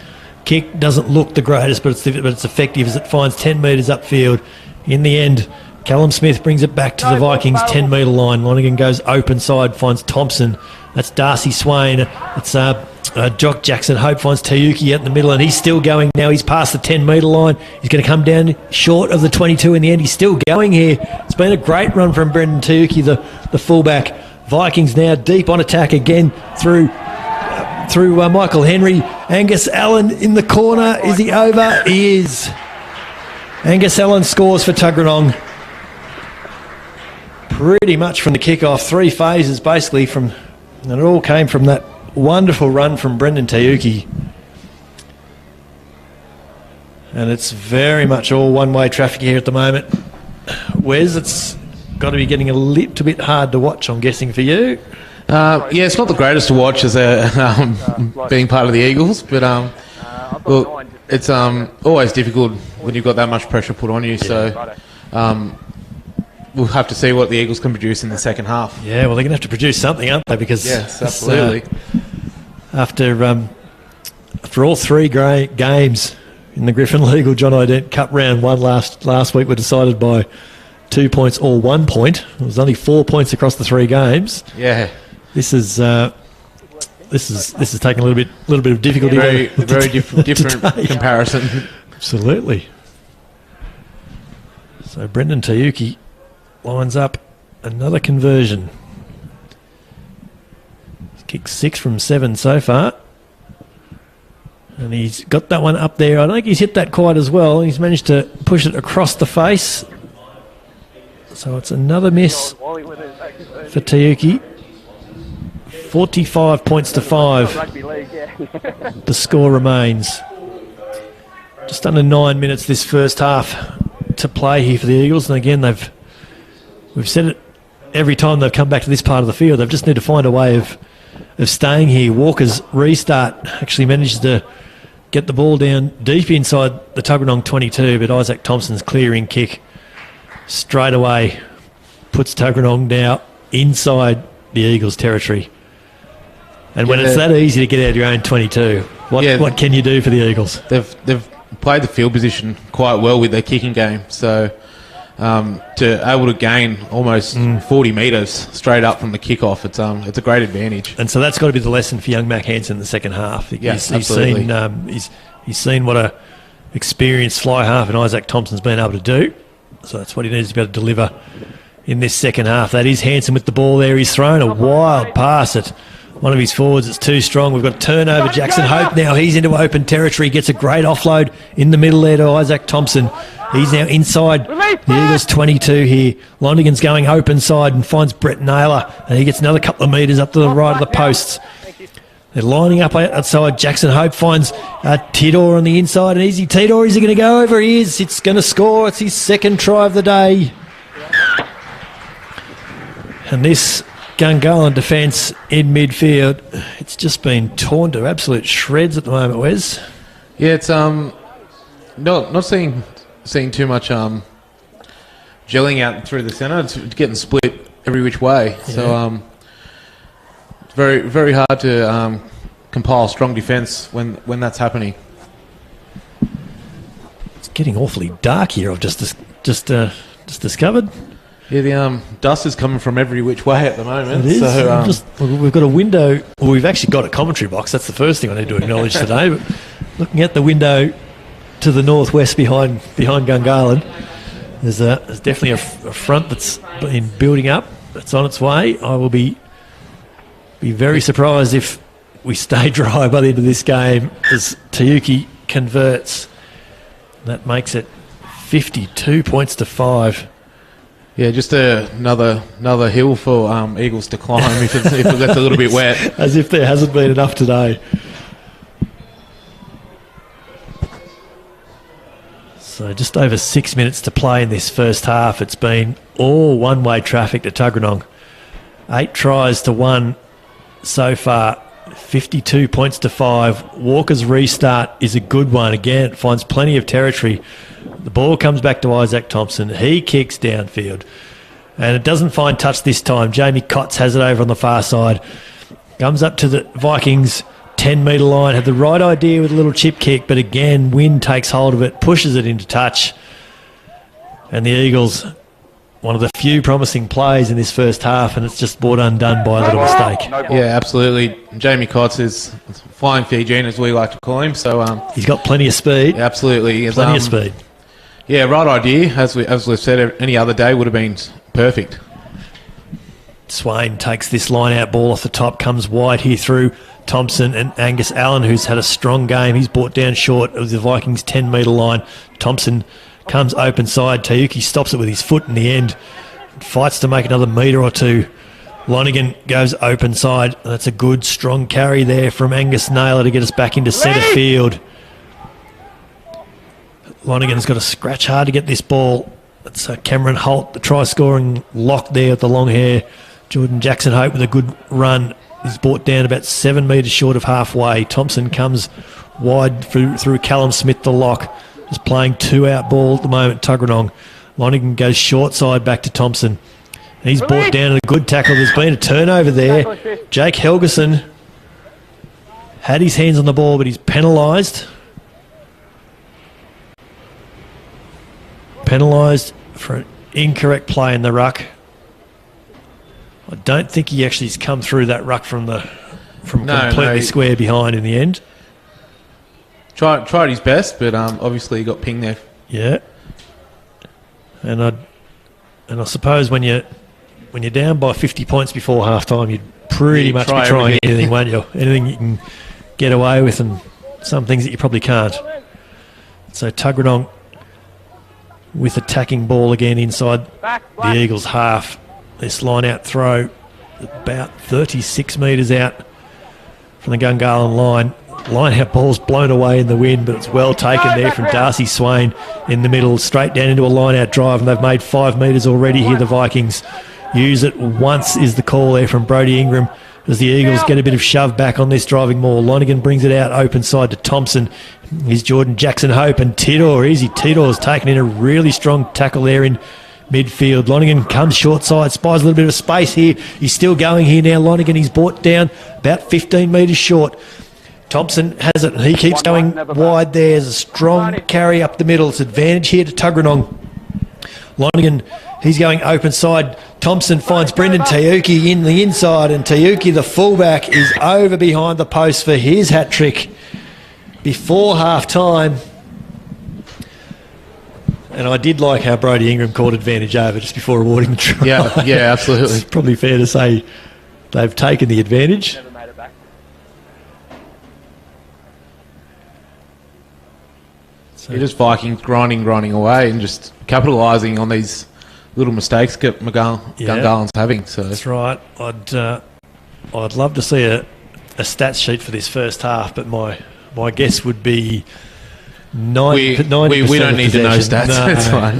Kick doesn't look the greatest, but it's effective as it finds 10 metres upfield. In the end, Callum Smith brings it back to the Vikings 10-metre line. Lonergan goes open side, finds Thompson. That's Darcy Swain. It's Jock Jackson Hope finds Tayuki out in the middle, and he's still going now. He's past the 10-metre line. He's going to come down short of the 22 in the end. He's still going here. It's been a great run from Brendan Tayuki, the fullback. Vikings now deep on attack again through Michael Henry. Angus Allen in the corner. Is he over? He is. Angus Allen scores for Tuggeranong. Pretty much from the kick-off. 3 phases basically and it all came from that wonderful run from Brendan Tayuki. And it's very much all one-way traffic here at the moment. Wes, it's got to be getting a little bit hard to watch, I'm guessing, for you. Yeah, it's not the greatest to watch as being part of the Eagles, but well, it's always difficult when you've got that much pressure put on you. So we'll have to see what the Eagles can produce in the second half. Yeah, well, they're going to have to produce something, aren't they? Because yes, absolutely. After all 3 games in the Griffin Legal John Ident Cup round 1 last week were decided by 2 points or 1 point. It was only 4 points across the 3 games. Yeah. This is taking a little bit of difficulty. Very different comparison. Absolutely. So Brendan Tayuki lines up another conversion. He's kicked 6 from 7 so far, and he's got that one up there. I don't think he's hit that quite as well. He's managed to push it across the face. So it's another miss for Tayuki. 45 points to 5. The score remains. Just under 9 minutes this first half to play here for the Eagles. And again, we've said it every time they've come back to this part of the field. They just need to find a way of staying here. Walker's restart actually managed to get the ball down deep inside the Tuggeranong 22, but Isaac Thompson's clearing kick straight away puts Tuggeranong now inside the Eagles' territory. And when it's that easy to get out of your own 22, what can you do for the Eagles? They've played the field position quite well with their kicking game, so to able to gain almost 40 metres straight up from the kickoff, it's a great advantage. And so that's got to be the lesson for young Mac Hansen in the second half. Yes, absolutely. He's seen what a experienced fly half and Isaac Thompson's been able to do. So that's what he needs to be able to deliver in this second half. That is Hansen with the ball there. He's thrown a wild pass at one of his forwards. It's too strong. We've got a turnover. Jackson Hope now. He's into open territory. Gets a great offload in the middle there to Isaac Thompson. He's now inside the Eagles 22 here. Lonergan's going open side and finds Brett Naylor. And he gets another couple of metres up to the right of the posts. They're lining up outside. Jackson Hope finds Tidor on the inside. And easy Tidor. Is he going to go over? He is. It's going to score. It's his second try of the day. And this Gungahlin defence in midfield, it's just been torn to absolute shreds at the moment, Wes. Yeah, it's not seeing too much gelling out through the centre. It's getting split every which way. Yeah. So it's very, very hard to compile strong defence when that's happening. It's getting awfully dark here. I've just discovered. Yeah, the dust is coming from every which way at the moment. It is. So, we've got a window. Well, we've actually got a commentary box. That's the first thing I need to acknowledge today. But looking at the window to the northwest behind Gungahlin. There's definitely a front that's been building up. It's on its way. I will be very surprised if we stay dry by the end of this game as Tayuki converts. That makes it 52 points to 5. Yeah, just another hill for Eagles to climb if it gets a little bit wet. As if there hasn't been enough today. So just over 6 minutes to play in this first half. It's been all one-way traffic to Tuggeranong. 8 tries to 1 so far. 52 points to 5. Walker's restart is a good one. Again, it finds plenty of territory. The ball comes back to Isaac Thompson. He kicks downfield. And it doesn't find touch this time. Jamie Cotts has it over on the far side. Comes up to the Vikings 10-metre line. Had the right idea with a little chip kick, but again, wind takes hold of it, pushes it into touch. And the Eagles, one of the few promising plays in this first half, and it's just brought undone by a little mistake. Yeah, absolutely. Jamie Cotts is flying Fijian, as we like to call him. So he's got plenty of speed. Yeah, absolutely. Plenty of speed. Yeah, right idea. As we've said, any other day would have been perfect. Swain takes this line-out ball off the top, comes wide here through Thompson and Angus Allen, who's had a strong game. He's brought down short of the Vikings' 10-metre line. Thompson comes open side. Tayuki stops it with his foot in the end. Fights to make another metre or two. Lonigan goes open side. That's a good, strong carry there from Angus Naylor to get us back into centre field. Lonigan's got to scratch hard to get this ball. It's Cameron Holt, the try-scoring lock there with the long hair. Jordan Jackson Hope with a good run. He's brought down about 7 metres short of halfway. Thompson comes wide through Callum Smith, the lock. Just playing 2-out ball at the moment, Tuggeranong. Lonigan goes short side back to Thompson. He's brought down a good tackle. There's been a turnover there. Jake Helgeson had his hands on the ball, but he's penalised. Penalised for an incorrect play in the ruck. I don't think he actually has come through that ruck from completely square behind in the end. Tried his best, but obviously he got pinged there. Yeah. And I suppose when you're down by 50 points before half time, you'd pretty much be trying anything, won't you? Anything you can get away with, and some things that you probably can't. So Tuggeranong with attacking ball again inside the Eagles' half. This line-out throw about 36 metres out from the Gungahlin line. Line-out ball's blown away in the wind, but it's well taken there from Darcy Swain in the middle, straight down into a line-out drive, and they've made 5 metres already here, the Vikings. Use it once is the call there from Brodie Ingram as the Eagles get a bit of shove back on this driving maul. Lonigan brings it out open side to Thompson. Here's Jordan Jackson Hope and Tidor. Easy. Tidor's taken in a really strong tackle there in midfield. Lonigan comes short side, spies a little bit of space here. He's still going here now. Lonigan, he's brought down about 15 metres short. Thompson has it, and he keeps going wide there. There's a strong carry up the middle. It's advantage here to Tuggeranong. Lonigan, he's going open side. Thompson finds Brendan Tayuki in the inside, and Tayuki, the fullback, is over behind the post for his hat-trick before half-time. And I did like how Brodie Ingram called advantage over just before awarding the try. Yeah, absolutely. It's probably fair to say they've taken the advantage. So just Vikings grinding away and just capitalising on these little mistakes Gungahlins having. So that's right. I'd love to see a stats sheet for this first half, but my guess would be 90%. We don't need to know stats. No, that's fine.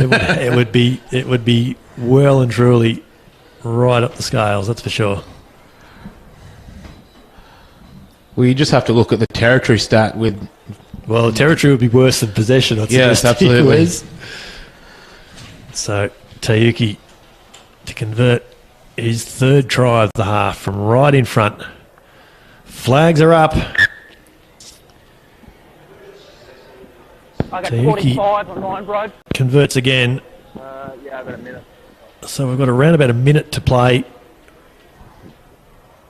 it would be well and truly right up the scales. That's for sure. We just have to look at the territory stat with. Well, territory would be worse than possession. Yes, absolutely. So Tayuki to convert his 3rd try of the half from right in front. Flags are up. I got 45 on mine, bro. Converts again. Yeah, about a minute. So we've got around about a minute to play.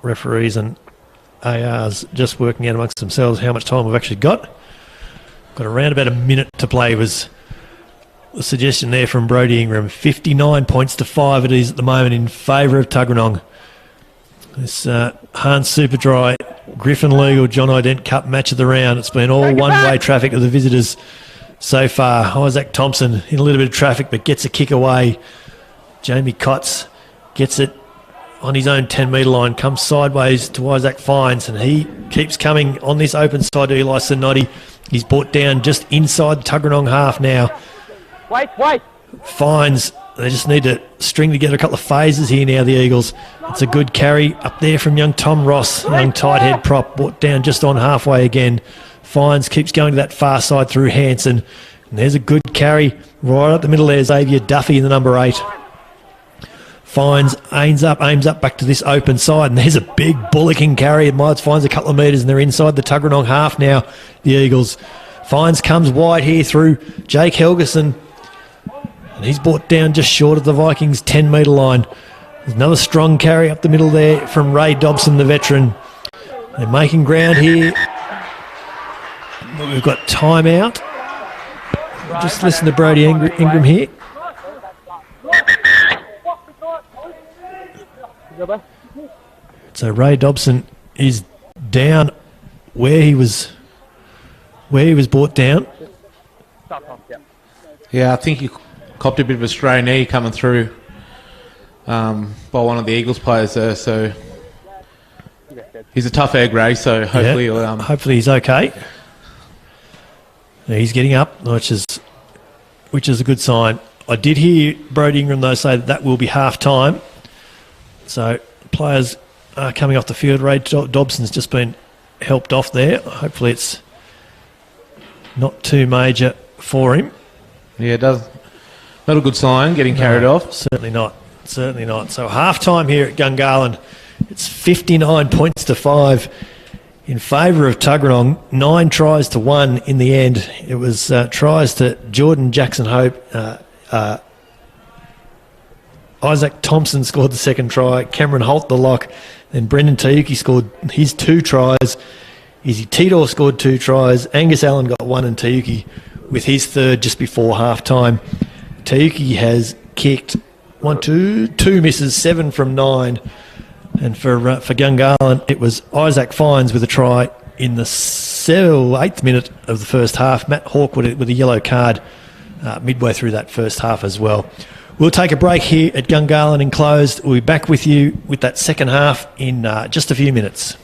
Referees and ARs just working out amongst themselves how much time we've actually got. Got around about a minute to play was the suggestion there from Brodie Ingram. 59 points to 5 it is at the moment in favour of Tuggeranong. This Hans Superdry Griffin Legal John Ident Cup match of the round. It's been all one-way traffic of the visitors so far. Isaac Thompson in a little bit of traffic but gets a kick away. Jamie Cotts gets it on his own 10-metre line, comes sideways to Isaac Fines, and he keeps coming on this open side to Eli Sinotti. He's brought down just inside the Tuggeranong half now. Wait. Fines, they just need to string together a couple of phases here now, the Eagles. It's a good carry up there from young Tom Ross, young tight head prop, brought down just on halfway again. Fines keeps going to that far side through Hanson. And there's a good carry right up the middle there, Xavier Duffy in the number 8. Fines aims up back to this open side, and there's a big bullocking carry. Miles finds a couple of metres, and they're inside the Tuggeranong half now, the Eagles. Fines comes wide here through Jake Helgeson, and he's brought down just short of the Vikings' 10-metre line. There's another strong carry up the middle there from Ray Dobson, the veteran. They're making ground here. But we've got time out. Just listen to Brodie Ingram here. So Ray Dobson is down where he was brought down. Yeah, I think he copped a bit of a stray knee coming through by one of the Eagles players there. So he's a tough egg, Ray. So hopefully, hopefully he's okay. He's getting up, which is a good sign. I did hear Brodie Ingram though say that will be half time. So players are coming off the field. Ray Dobson's just been helped off there. Hopefully it's not too major for him. Yeah, it does. Not a good sign, getting carried off. Certainly not. So half-time here at Gungahlin. It's 59 points to 5 in favour of Tuggeranong. 9 tries to 1 in the end. It was tries to Jordan Jackson-Hope. Isaac Thompson scored the second try. Cameron Holt the lock. Then Brendan Tayuki scored his 2 tries. Izzy Tidor scored 2 tries. Angus Allen got 1 and Tayuki with his third just before half-time. Tayuki has kicked 2 misses, 7 from 9. And for Gungahlin, it was Isaac Fines with a try in the 8th minute of the first half. Matt Hawkwood with a yellow card midway through that first half as well. We'll take a break here at Gungahlin Enclosed. We'll be back with you with that second half in just a few minutes.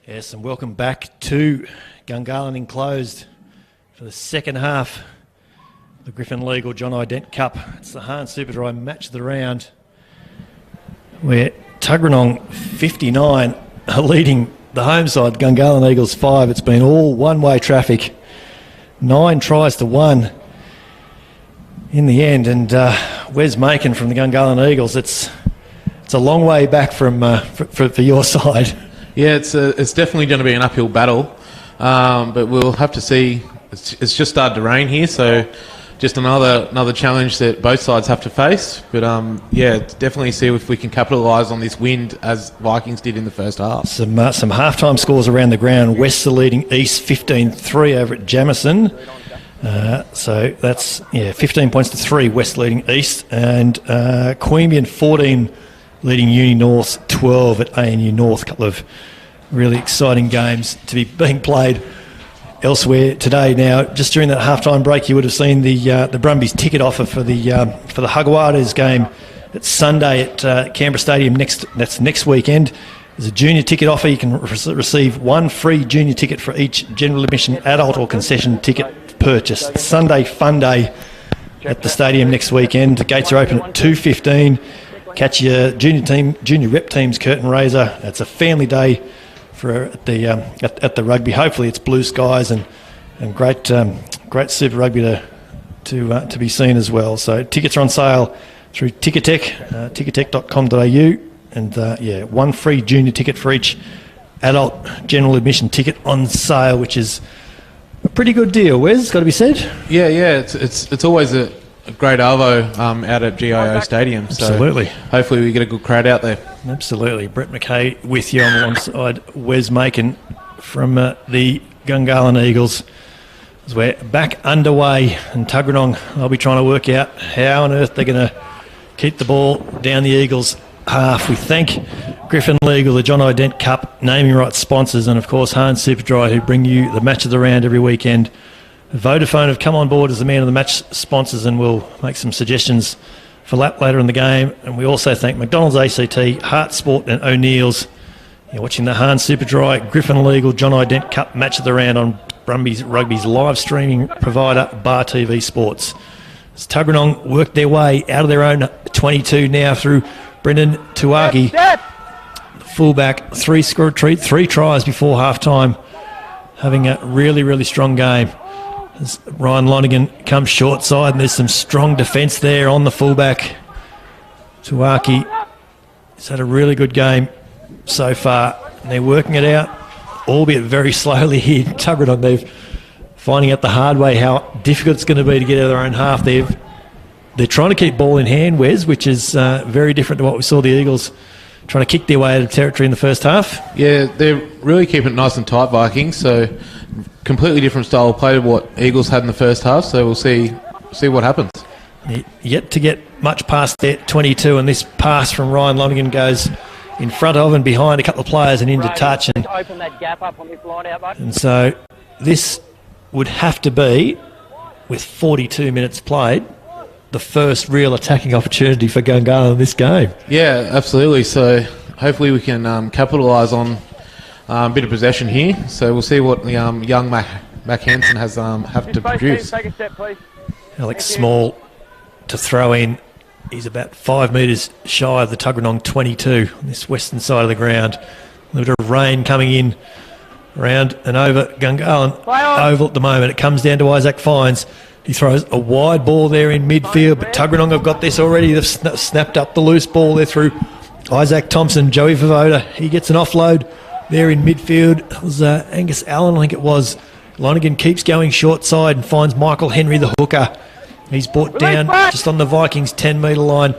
Yes, and welcome back to Gungahlin Enclosed for the second half of the Griffin Legal John Ident Cup. It's the Hahn Superdry match of the round, where Tuggeranong 59 are leading the home side, Gungahlin Eagles 5. It's been all one-way traffic, 9 tries to 1 in the end. And Wes Macon from the Gungahlin Eagles, it's a long way back from for your side. Yeah, it's definitely going to be an uphill battle, but we'll have to see. It's just started to rain here, so just another challenge that both sides have to face. But yeah, definitely see if we can capitalise on this wind as Vikings did in the first half. Some halftime scores around the ground. West are leading East 15-3 over at Jamison. So that's 15 points to 3. West leading East, and Queanbeyan 14 leading Uni North 12 at ANU North. A couple of really exciting games to be being played elsewhere today. Now, just during that halftime break, you would have seen the Brumbies ticket offer for the Hugwadas game. It's Sunday at Canberra Stadium. That's next weekend. There's a junior ticket offer. You can receive one free junior ticket for each general admission adult or concession ticket purchase. It's Sunday Fun Day at the stadium next weekend. The gates are open at 2:15. Catch your junior rep team's curtain raiser. It's a family day at the rugby. Hopefully it's blue skies and great Super Rugby to be seen as well. So tickets are on sale through Ticketek, ticketek.com.au, and one free junior ticket for each adult general admission ticket on sale, which is a pretty good deal. Wes, it's got to be said. Yeah, it's always a great arvo out at GIO Stadium. So absolutely. Hopefully we get a good crowd out there. Absolutely. Brett McKay with you alongside Wes Macon from the Gungahlin Eagles. As we're back underway, and Tuggeranong, they'll be trying to work out how on earth they're going to keep the ball down the Eagles' half. We thank Griffin Legal, the John Ident Cup naming rights sponsors, and of course Hahn Superdry, who bring you the match of the round every weekend. Vodafone have come on board as the man of the match sponsors, and we'll make some suggestions for that later in the game. And we also thank McDonald's ACT, Hart Sport and O'Neill's. You're watching the Hahn Superdry Griffin Legal John Ident Cup match of the round on Brumbies Rugby's live streaming provider BarTV Sports. As Tuggeranong work their way out of their own 22 now through Brendan Tuaki, the fullback, 3 tries before half-time, having a really, really strong game. As Ryan Lonigan comes short side, and there's some strong defence there on the fullback. Tuaki has had a really good game so far, and they're working it out, albeit very slowly here. Tuggeranong, they're finding out the hard way how difficult it's going to be to get out of their own half. They're trying to keep ball in hand, Wes, which is very different to what we saw the Eagles trying to kick their way out of territory in the first half. Yeah, they're really keeping it nice and tight, Vikings, so completely different style of play to what Eagles had in the first half, so we'll see what happens. Yet to get much past their 22, and this pass from Ryan Lonigan goes in front of and behind a couple of players and into touch. And open that gap up on this line out, mate. And so this would have to be, with 42 minutes played, the first real attacking opportunity for Gungahlin in this game. Yeah, absolutely. So hopefully we can capitalise on a bit of possession here. So we'll see what the young Mac Hansen has have to produce. Take a step, please. Alex Small to throw in. He's about 5 metres shy of the Tuggeranong 22 on this western side of the ground. A little bit of rain coming in around and over Gungahlin Oval at the moment. It comes down to Isaac Fines. He throws a wide ball there in midfield, but Tuggeranong have got this already. They've snapped up the loose ball there through Isaac Thompson. Joey Vavoda, he gets an offload there in midfield. It was Angus Allen, I think it was. Lonigan keeps going short side and finds Michael Henry, the hooker. He's brought down just on the Vikings 10-metre line.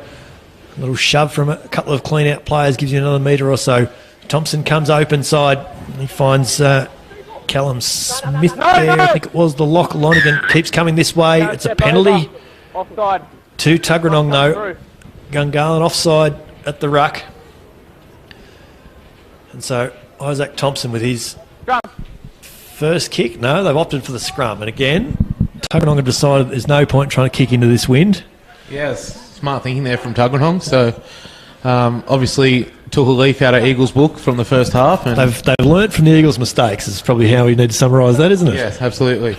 A little shove from a couple of clean-out players gives you another metre or so. Thompson comes open side. He finds Callum Smith there. I think it was the lock. Lonigan keeps coming this way. It's a penalty Offside. to Tuggeranong, though. Gungahlin offside at the ruck. And so Isaac Thompson with his first kick. No, they've opted for the scrum. And again, Tuggeranong have decided there's no point trying to kick into this wind. Yes, smart thinking there from Tuggeranong. So obviously took a leaf out of Eagles' book from the first half. And They've learnt from the Eagles' mistakes is probably how we need to summarise that, isn't it? yes, absolutely.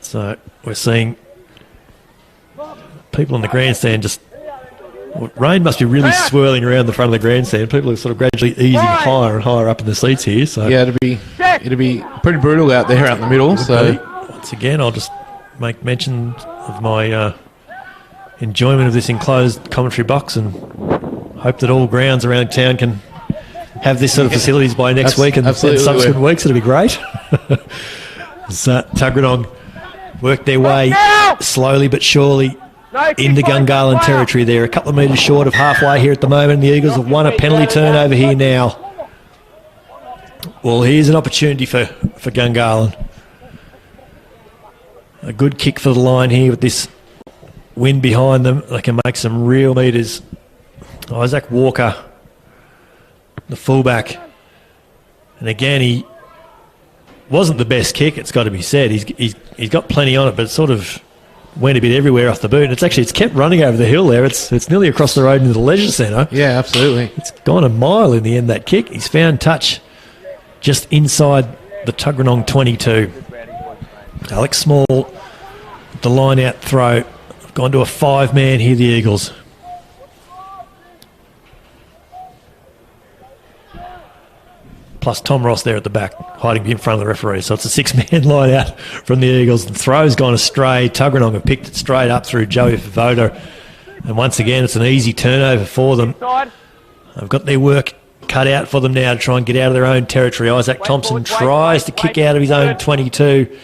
So we're seeing people on the grandstand just... rain must be really swirling around the front of the grandstand. People are sort of gradually easing higher and higher up in the seats here. So yeah, it'd be pretty brutal out there out in the middle. So once again, I'll just make mention of my enjoyment of this enclosed commentary box and hope that all grounds around town can have this sort of facilities by next week and subsequent weeks. It'll be great. So Tuggeranong work their way slowly but surely into Gungahlin territory there. A couple of metres short of halfway here at the moment. The Eagles have won a penalty turnover here now. Well, here's an opportunity for Gungahlin. A good kick for the line here with this wind behind them. They can make some real metres. Isaac Walker, the fullback. And again, he wasn't the best kick, it's got to be said. He's got plenty on it, but it sort of went a bit everywhere off the boot. It's kept running over the hill there. It's nearly across the road into the leisure centre. Yeah, absolutely. It's gone a mile in the end, that kick. He's found touch just inside the Tuggeranong 22. Alex Small, the line out throw. Gone to a 5-man here, the Eagles. Plus Tom Ross there at the back, hiding in front of the referee. So it's a 6-man line out from the Eagles. The throw's gone astray. Tuggeranong have picked it straight up through Joey Favoda. And once again, it's an easy turnover for them. They've got their work cut out for them now to try and get out of their own territory. Isaac Thompson tries to kick out of his own 22.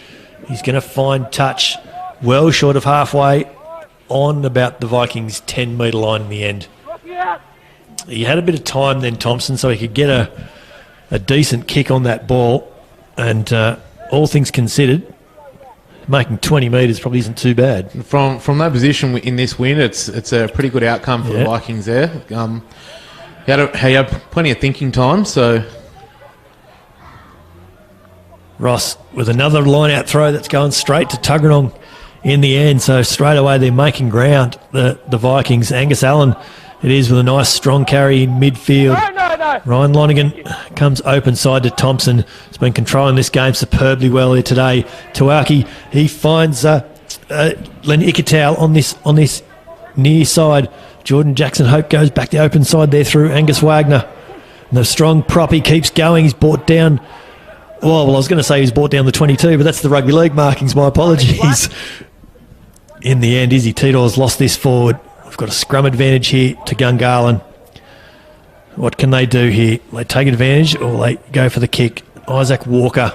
He's going to find touch well short of halfway on about the Vikings' 10-metre line in the end. He had a bit of time then, Thompson, so he could get a decent kick on that ball, and all things considered, making 20 metres probably isn't too bad. From that position in this win, it's a pretty good outcome for the Vikings there. He had plenty of thinking time, so... Ross with another line-out throw that's going straight to Tuggeranong in the end, so straight away they're making ground, the Vikings. Angus Allen, it is, with a nice strong carry in midfield. Ryan Lonigan comes open side to Thompson. He's been controlling this game superbly well here today. Tuaki, he finds Len Ikitau on this near side. Jordan Jackson Hope goes back the open side there through Angus Wagner. And the strong prop, he keeps going. He's brought down... Well, I was going to say he's brought down the 22, but that's the rugby league markings. My apologies. In the end, Izzy Tidor's lost this forward. We've got a scrum advantage here to Gungahlin. What can they do here? They take advantage or they go for the kick. Isaac Walker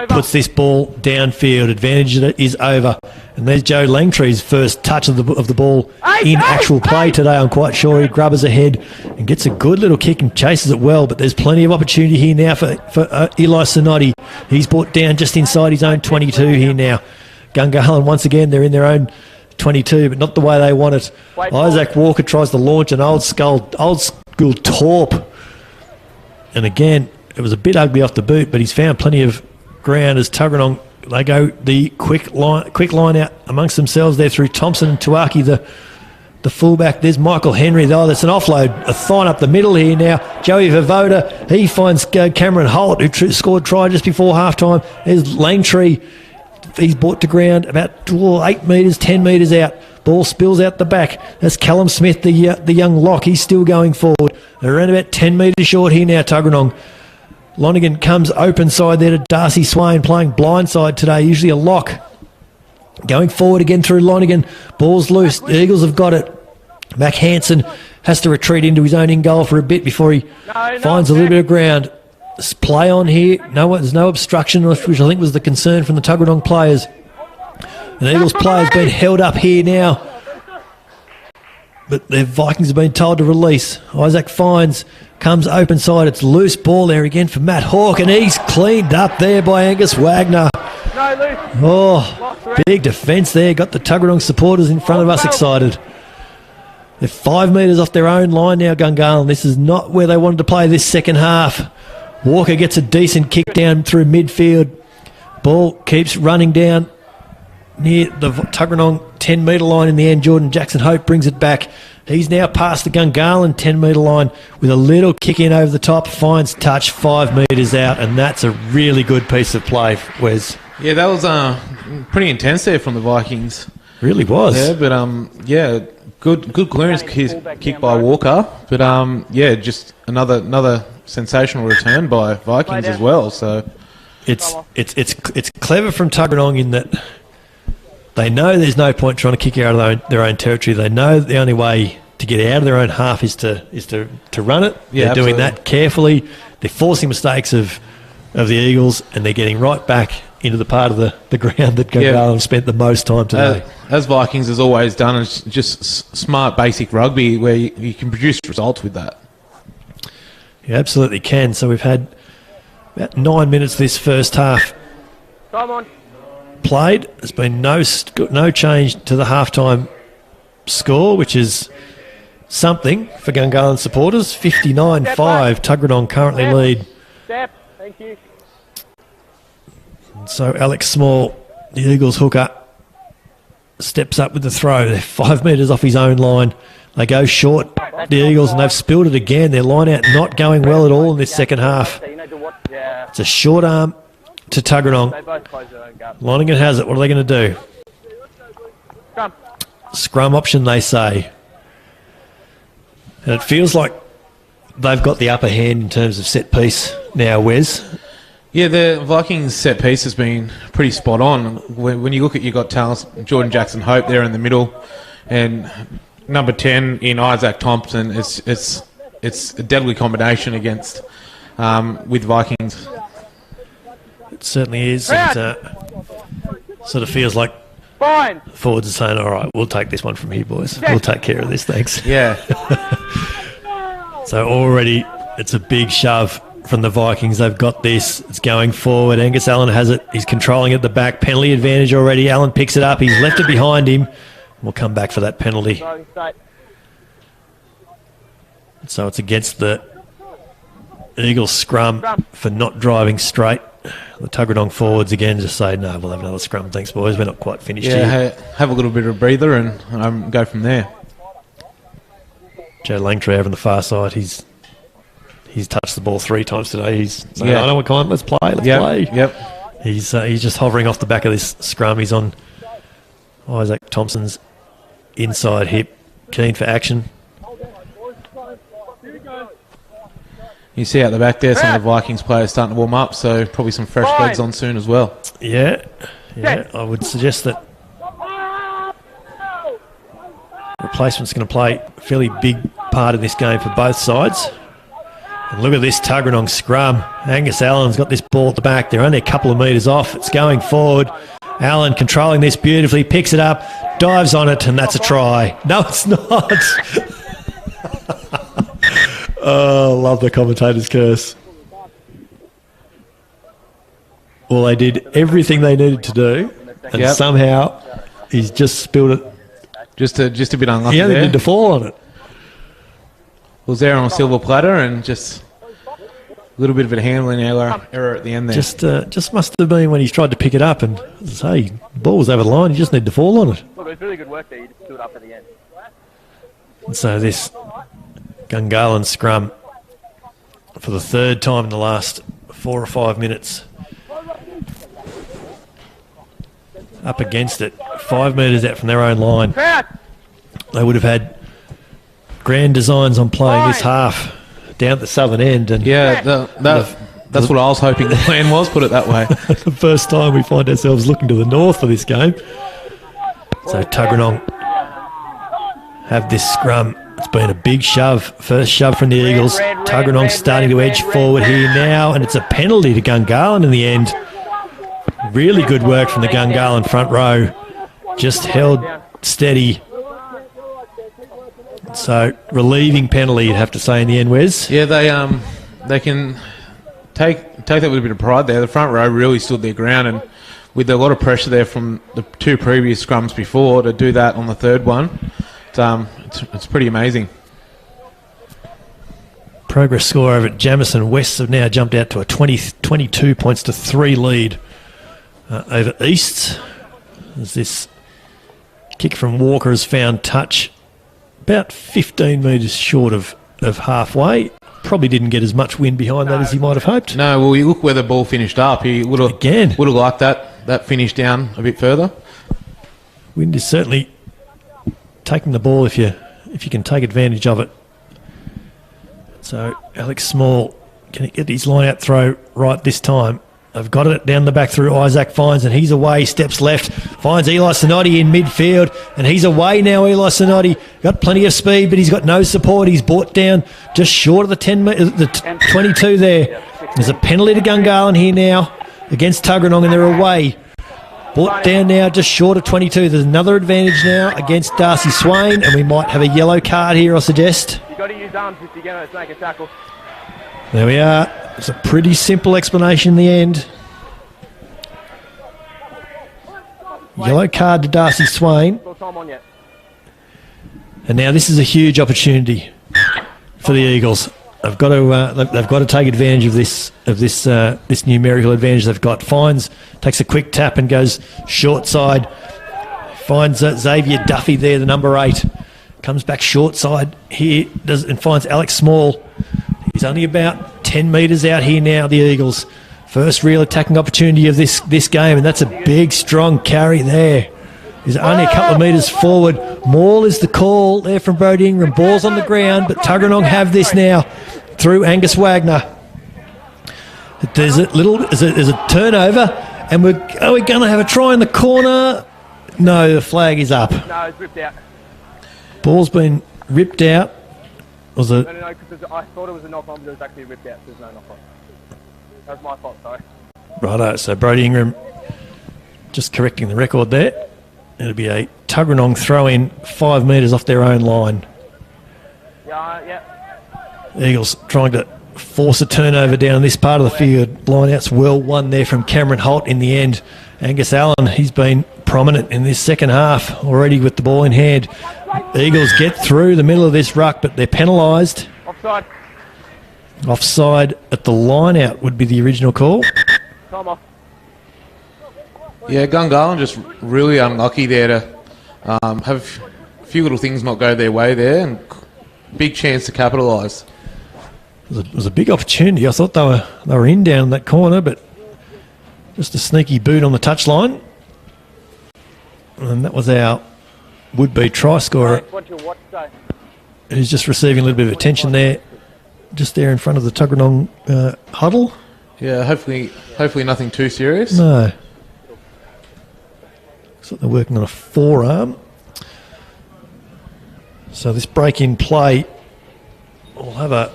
puts this ball downfield. Advantage is over. And there's Joe Langtree's first touch of the ball in actual play today. I'm quite sure he grubbers ahead and gets a good little kick and chases it well. But there's plenty of opportunity here now for Eli Sonotti. He's brought down just inside his own 22 here now. Gungahlin, once again, they're in their own 22, but not the way they want it. Isaac Walker tries to launch an old school torp. And again, it was a bit ugly off the boot, but he's found plenty of ground as Tuggeranong, they go the quick line out amongst themselves there through Thompson and Tuaki, the fullback. There's Michael Henry, though. That's an offload, a thine up the middle here now. Joey Vavoda, he finds Cameron Holt, who scored try just before halftime. There's Langtree. He's brought to ground about 8 metres, 10 metres out. Ball spills out the back. That's Callum Smith, the young lock. He's still going forward. They're around about 10 metres short here now, Tuggeranong. Lonigan comes open side there to Darcy Swain, playing blindside today, usually a lock. Going forward again through Lonigan. Ball's loose. The Eagles have got it. Mac Hansen has to retreat into his own in goal for a bit before he finds a little bit of ground. Play on here. There's no obstruction, which I think was the concern from the Tuggeranong players. The Eagles players been held up here now, but the Vikings have been told to release. Isaac Fines comes open side. It's loose ball there again for Matt Hawke, and he's cleaned up there by Angus Wagner. Oh, big defence there. Got the Tuggeranong supporters in front of us excited. They're 5 metres off their own line now, Gungahlin. This is not where they wanted to play this second half. Walker gets a decent kick down through midfield. Ball keeps running down near the Tuggeranong 10-metre line in the end. Jordan Jackson-Hope brings it back. He's now past the Gungahlin 10-metre line with a little kick in over the top, finds touch 5 metres out, and that's a really good piece of play, Wes. Yeah, that was pretty intense there from the Vikings. Really was. Yeah, but good clearance kick by Walker. But just another sensational return by Vikings as well. So it's clever from Tuggeranong in that they know there's no point trying to kick out of their own territory. They know the only way to get out of their own half is to run it. Yeah, they're doing that carefully. They're forcing mistakes of the Eagles, and they're getting right back into the part of the ground that Gungahlin spent the most time today. As Vikings has always done, it's just smart basic rugby where you can produce results with that. You absolutely can. So we've had about 9 minutes this first half played. There's been no change to the halftime score, which is something for Gungahlin supporters. 59-5, Tuggeranong currently lead. Thank you. So Alex Small, the Eagles hooker, steps up with the throw. They're 5 metres off his own line. They go short, the Eagles, and they've spilled it again. Their line out not going well at all in this second half. It's a short arm to Tuggeranong. Lonergan has it. What are they going to do? Scrum option, they say. And it feels like they've got the upper hand in terms of set piece now, Wes. Yeah, the Vikings set piece has been pretty spot on. When you look at, you've got talents, Jordan Jackson-Hope there in the middle, and number 10 in Isaac Thompson. It's a deadly combination against with Vikings. It certainly is. And, sort of feels like forwards are saying, all right, we'll take this one from here, boys. We'll take care of this, thanks. Yeah. So already it's a big shove from the Vikings. They've got this. It's going forward. Angus Allen has it. He's controlling at the back. Penalty advantage already. Allen picks it up. He's left it behind him. We'll come back for that penalty. So it's against the Eagles scrum for not driving straight. The Tuggeranong forwards again just say, no, we'll have another scrum. Thanks, boys. We're not quite finished here. Have a little bit of a breather and go from there. Joe Langtree over on the far side, he's touched the ball 3 times today. He's saying, I know what kind, let's play. Yep. He's just hovering off the back of this scrum. He's on Isaac Thompson's inside hip, keen for action. You see out the back there, some of the Vikings players starting to warm up, so probably some fresh legs on soon as well. Yeah, I would suggest that replacement's going to play a fairly big part in this game for both sides. And look at this Tuggeranong scrum. Angus Allen's got this ball at the back. They're only a couple of metres off. It's going forward. Allen controlling this beautifully, picks it up, dives on it, and that's a try. No, it's not. Oh, love the commentator's curse. Well, they did everything they needed to do, and somehow he's just spilled it. Just a bit unlucky. He only there. did to fall on it. Was there on a silver platter and just a little bit of a handling error at the end there. Just must have been when he tried to pick it up and say, the ball was over the line, you just need to fall on it. Look, it was really good work there. You just stood up at the end. And so this Gungahlin scrum for the third time in the last 4 or 5 minutes. Up against it, 5 metres out from their own line. They would have had grand designs on playing this half down at the southern end. And that's what I was hoping the plan was, put it that way. The first time we find ourselves looking to the north for this game. So Tuggeranong have this scrum. It's been a big shove. First shove from the Eagles. Tuggeranong starting to edge forward here now, and it's a penalty to Gungahlin in the end. Really good work from the Gungahlin front row. Just held steady. So relieving penalty, you'd have to say in the end, Wes. Yeah, they can take that with a bit of pride there. The front row really stood their ground, and with a lot of pressure there from the 2 previous scrums before, to do that on the third one, it's pretty amazing. Progress score over at Jamison. West have now jumped out to a 22 points to 3 lead over East. as this kick from Walker has found touch about 15 metres short of halfway. Probably didn't get as much wind behind that as he might have hoped. No, well, you look where the ball finished up. He would have liked that finish down a bit further. Wind is certainly taking the ball if you can take advantage of it. So Alex Small can get his line out throw right this time. They've got it down the back through Isaac Fines, and he's away, steps left, finds Eli Sinotti in midfield, and he's away now, Eli Sinotti. Got plenty of speed, but he's got no support. He's brought down just short of the 22 there. There's a penalty to Gungahlin here now against Tuggeranong, and they're away. Brought down now just short of 22. There's another advantage now against Darcy Swain, and we might have a yellow card here, I suggest. You've got to use arms if you're going to make a tackle. There we are. It's a pretty simple explanation in the end. Yellow card to Darcy Swain. And now this is a huge opportunity for the Eagles. They've got to take advantage of this numerical advantage they've got. Fines takes a quick tap and goes short side. Finds Xavier Duffy there, the number 8. Comes back short side here and finds Alex Small. He's only about 10 metres out here now, the Eagles. First real attacking opportunity of this game, and that's a big, strong carry there. He's only a couple of metres forward. Maul is the call there from Brody Ingram. Ball's on the ground, but Tuggeranong have this now through Angus Wagner. There's a turnover, and we're going to have a try in the corner. No, the flag is up. No, it's ripped out. Ball's been ripped out. No, because I thought it was a knock-on, but it was actually ripped out. There's no knock-on. That was my fault, sorry. Righto, so Brody Ingram just correcting the record there. It'll be a Tuggeranong throw-in 5 metres off their own line. Yeah. Eagles trying to force a turnover down this part of the field. Line-out's well won there from Cameron Holt in the end. Angus Allen, he's been prominent in this second half already with the ball in hand. Eagles get through the middle of this ruck, but they're penalised. Offside. Offside at the line-out would be the original call. Time off. Yeah, Gungahlin just really unlucky there to have a few little things not go their way there, and big chance to capitalise. It was a big opportunity. I thought they were in down that corner, but just a sneaky boot on the touchline. And that was our would-be try scorer, who's just receiving a little bit of attention there, just there in front of the Tuggeranong huddle. Yeah, hopefully nothing too serious. No. Looks like they're working on a forearm. So this break-in play, we'll have a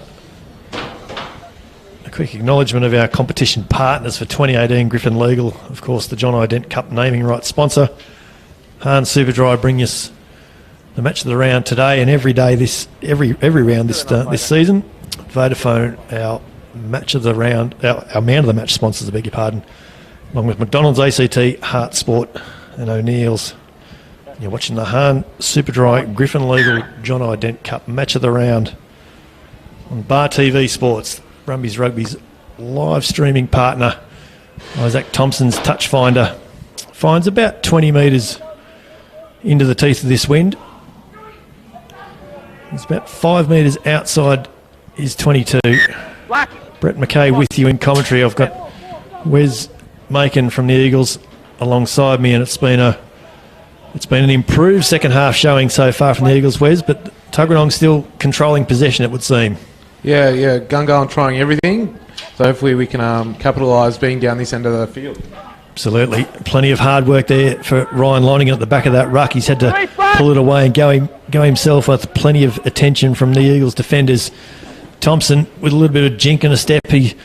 quick acknowledgement of our competition partners for 2018 Griffin Legal. Of course, the John Ident Cup naming rights sponsor. Hahn Superdry bring us the match of the round today and every day every round this season. Vodafone, our match of the round, our man of the match sponsors, I beg your pardon, along with McDonald's, ACT, Heart Sport, and O'Neill's. You're watching the Hahn Superdry Griffin Legal John Ident Cup match of the round on BarTV Sports, Brumbies Rugby's live streaming partner. Isaac Thompson's touch finder finds about 20 metres into the teeth of this wind. It's about 5 metres outside his 22. Brett McKay with you in commentary. I've got Wes Macon from the Eagles alongside me, and it's been an improved second half showing so far from the Eagles, Wes, but Tuggeranong still controlling possession, it would seem. Yeah, Gungahlin trying everything, so hopefully we can capitalise being down this end of the field. Absolutely. Plenty of hard work there for Ryan Lonergan at the back of that ruck. He's had to pull it away and go himself with plenty of attention from the Eagles defenders. Thompson with a little bit of jink and a step. He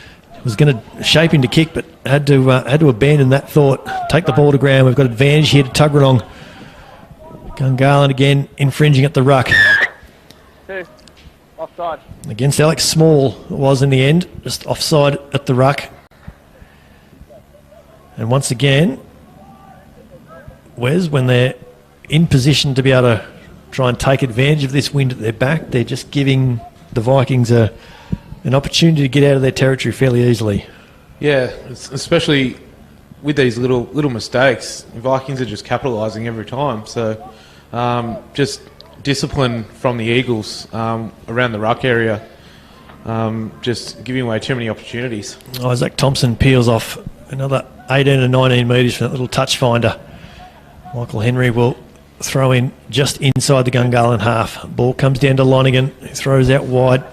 was going to shape him to kick, but had to abandon that thought. Take the ball to ground. We've got advantage here to Tuggeranong. Gungahlin again infringing at the ruck. Offside. Against Alex Small it was in the end. Just offside at the ruck. And once again, Wes, when they're in position to be able to try and take advantage of this wind at their back, they're just giving the Vikings an opportunity to get out of their territory fairly easily. Yeah, especially with these little mistakes, the Vikings are just capitalising every time. So just discipline from the Eagles around the ruck area, just giving away too many opportunities. Isaac Thompson peels off another 18 and 19 metres from that little touch finder. Michael Henry will throw in just inside the Gungahlin half. Ball comes down to Lonigan, who throws out wide.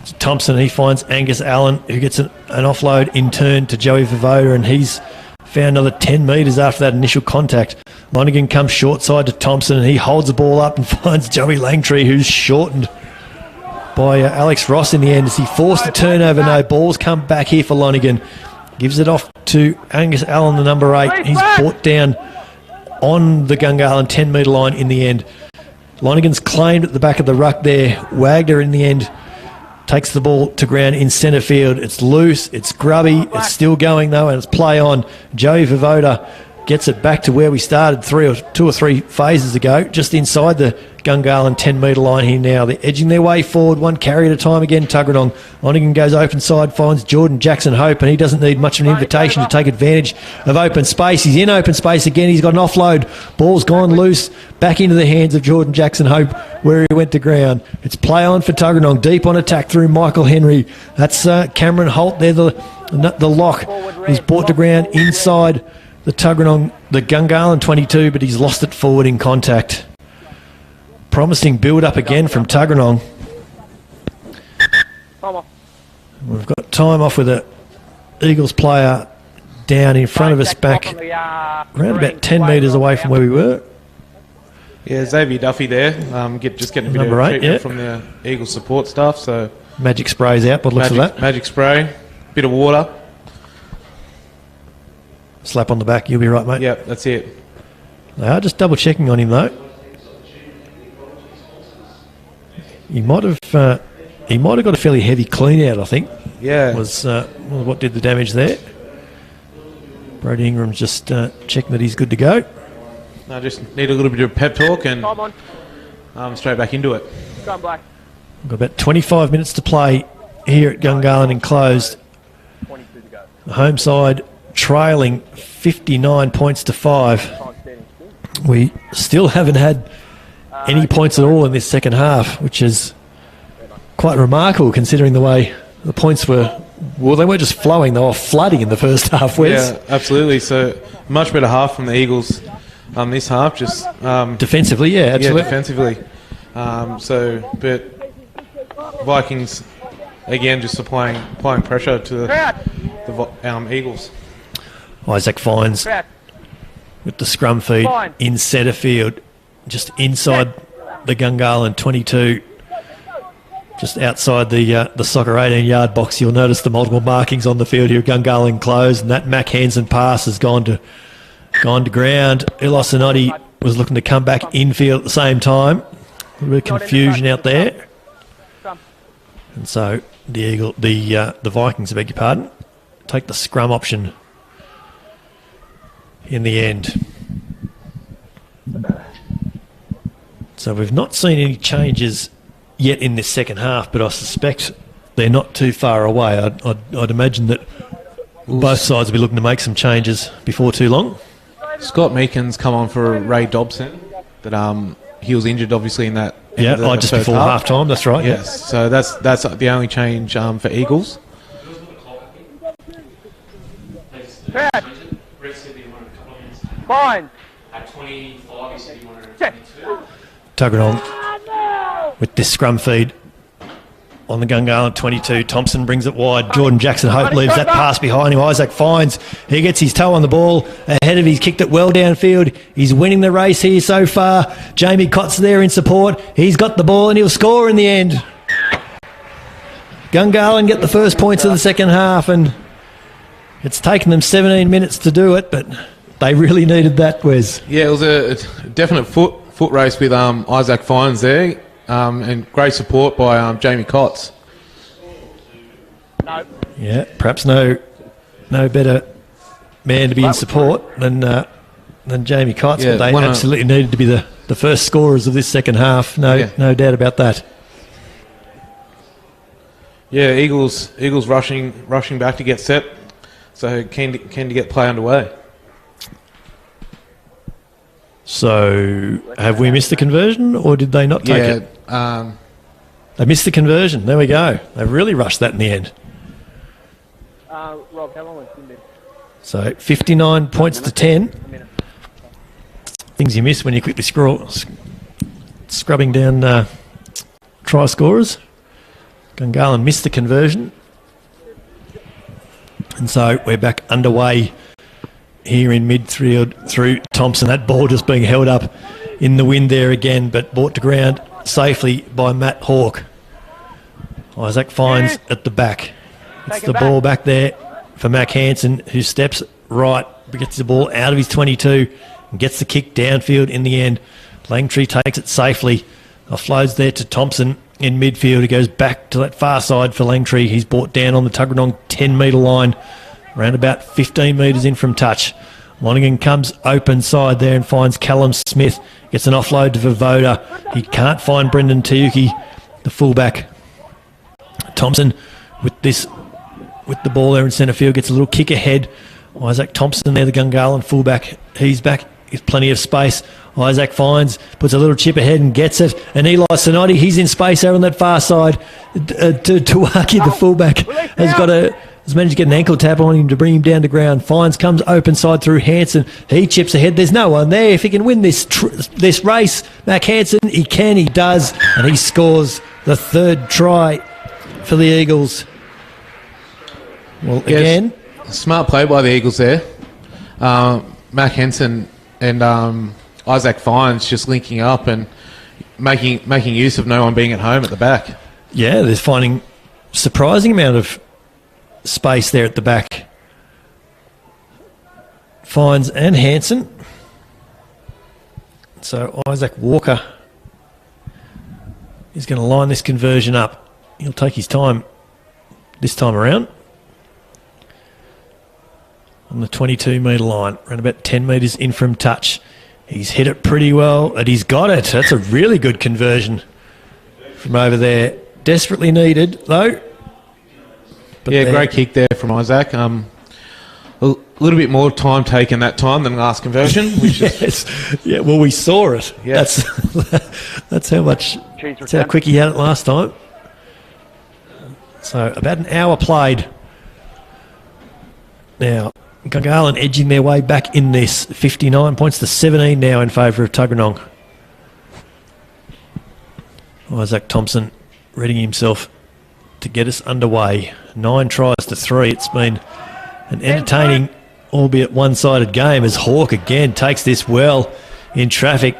To Thompson, he finds Angus Allen, who gets an offload in turn to Joey Vavoda, and he's found another 10 metres after that initial contact. Lonigan comes short side to Thompson, and he holds the ball up and finds Joey Langtree, who's shortened by Alex Ross in the end as he forced a turnover. No balls come back here for Lonigan. Gives it off to Angus Allen, the number 8. He's brought down on the Gungahlin 10 metre line in the end. Lonigan's claimed at the back of the ruck there. Wagner in the end takes the ball to ground in centre field. It's loose, it's grubby, it's still going though, and it's play on. Joey Vavoda gets it back to where we started 2 or 3 phases ago, just inside the Gungahlin 10 metre line here now. They're edging their way forward, one carry at a time again. Tuggeranong. Lonigan goes open side, finds Jordan Jackson Hope, and he doesn't need much of an invitation to take advantage of open space. He's in open space again. He's got an offload. Ball's gone loose, back into the hands of Jordan Jackson Hope, where he went to ground. It's play on for Tuggeranong. Deep on attack through Michael Henry. That's Cameron Holt there, the lock. He's brought to ground inside the Tuggeranong, the Gungahlin 22, but he's lost it forward in contact. Promising build-up again from Tuggeranong. We've got time off with a Eagles player down in front of us, back around about 10 metres away from where we were. Yeah, Xavier Duffy there, just getting a bit of treatment from the Eagles support staff. So magic spray's out, but looks of that. Magic spray, bit of water. Slap on the back, you'll be right, mate. Yep, that's it. They are just double checking on him though. He might have got a fairly heavy clean out, I think. Yeah. Was what did the damage there. Brody Ingram's just checking that he's good to go. I just need a little bit of pep talk and straight back into it. Go on, Black. We've got about 25 minutes to play here at Gungahlin enclosed. 22 to go. The home side trailing 59 points to 5. We still haven't had any points at all in this second half, which is quite remarkable considering the way the points were. Well, they weren't just flowing, they were flooding in the first half, Wes. Yeah, absolutely. So much better half from the Eagles this half. Just defensively, yeah, absolutely. Yeah, defensively. But Vikings, again, just applying pressure to the Eagles. Isaac Fines with the scrum feed in centre field, just inside the Gungahlin 22, just outside the soccer 18-yard box. You'll notice the multiple markings on the field here. Gungahlin closed, and that Mac Hansen pass has gone to ground. Ilos Anotti was looking to come back infield at the same time. A little bit of confusion out there, and so the Vikings, I beg your pardon, take the scrum option in the end. So we've not seen any changes yet in this second half, but I suspect they're not too far away. I'd imagine that both sides will be looking to make some changes before too long. Scott Meakin's come on for Ray Dobson. That he was injured, obviously, in that. Just before half time. That's right. Yes, so that's the only change for Eagles. Fine. At 25, he said he wanted a 22. Tuggeranong with this scrum feed on the Gungahlin 22. Thompson brings it wide. Jordan Jackson Hope leaves that pass behind him. Isaac Fines, he gets his toe on the ball ahead of him. He's kicked it well downfield. He's winning the race here so far. Jamie Cott's there in support. He's got the ball and he'll score in the end. Gungahlin get the first points of the second half, and it's taken them 17 minutes to do it, but they really needed that, Wes. Yeah, it was a definite foot race with Isaac Fines there, and great support by Jamie Cotts. No. Yeah, perhaps no better man to be in support than Jamie Cotts, but they absolutely needed to be the first scorers of this second half. No doubt about that. Yeah, Eagles rushing back to get set. So keen to get play underway. So have we missed the conversion, or did they not take it? They missed the conversion. There we go. They really rushed that in the end. Rob, how long was it? So 59 points to 10. Things you miss when you quickly scrubbing down try scorers. Gungahlin missed the conversion. And so we're back underway here in midfield through Thompson. That ball just being held up in the wind there again, but brought to ground safely by Matt Hawke. Isaac Fines at the back. It's the ball back there for Mac Hansen, who steps right, gets the ball out of his 22 and gets the kick downfield in the end. Langtree takes it safely. Offloads there to Thompson in midfield. He goes back to that far side for Langtree. He's brought down on the Tuggeranong 10-metre line, around about 15 metres in from touch. Lonergan comes open side there and finds Callum Smith. Gets an offload to Vovoda. He can't find Brendan Tiuki, the fullback. Thompson with the ball there in centre field gets a little kick ahead. Isaac Thompson there, the Gungahlin fullback. He's back with plenty of space. Isaac Fines puts a little chip ahead and gets it. And Eli Sonotti, he's in space over on that far side. Tuwaki, the fullback, has managed to get an ankle tap on him to bring him down to ground. Fines comes open side through Hansen. He chips ahead. There's no one there. If he can win this race, Mac Hansen, he can, he does. And he scores the third try for the Eagles. Well, again... Smart play by the Eagles there. Mac Hansen and Isaac Fines just linking up and making use of no one being at home at the back. Yeah, they're finding surprising amount of space there at the back. Fines and Hansen. So Isaac Walker is going to line this conversion up. He'll take his time this time around. On the 22-metre line, around about 10 metres in from touch. He's hit it pretty well, and he's got it. That's a really good conversion from over there. Desperately needed, though. But yeah, great kick there from Isaac. A little bit more time taken that time than last conversion. Which yes. Yeah, well, we saw it. Yes. That's how quick he had it last time. So about an hour played. Now, Gungahlin edging their way back in this. 59 points to 17 now in favour of Tuggeranong. Isaac Thompson readying himself to get us underway. 9 tries to 3. It's been an entertaining, albeit one-sided game as Hawke again takes this well in traffic.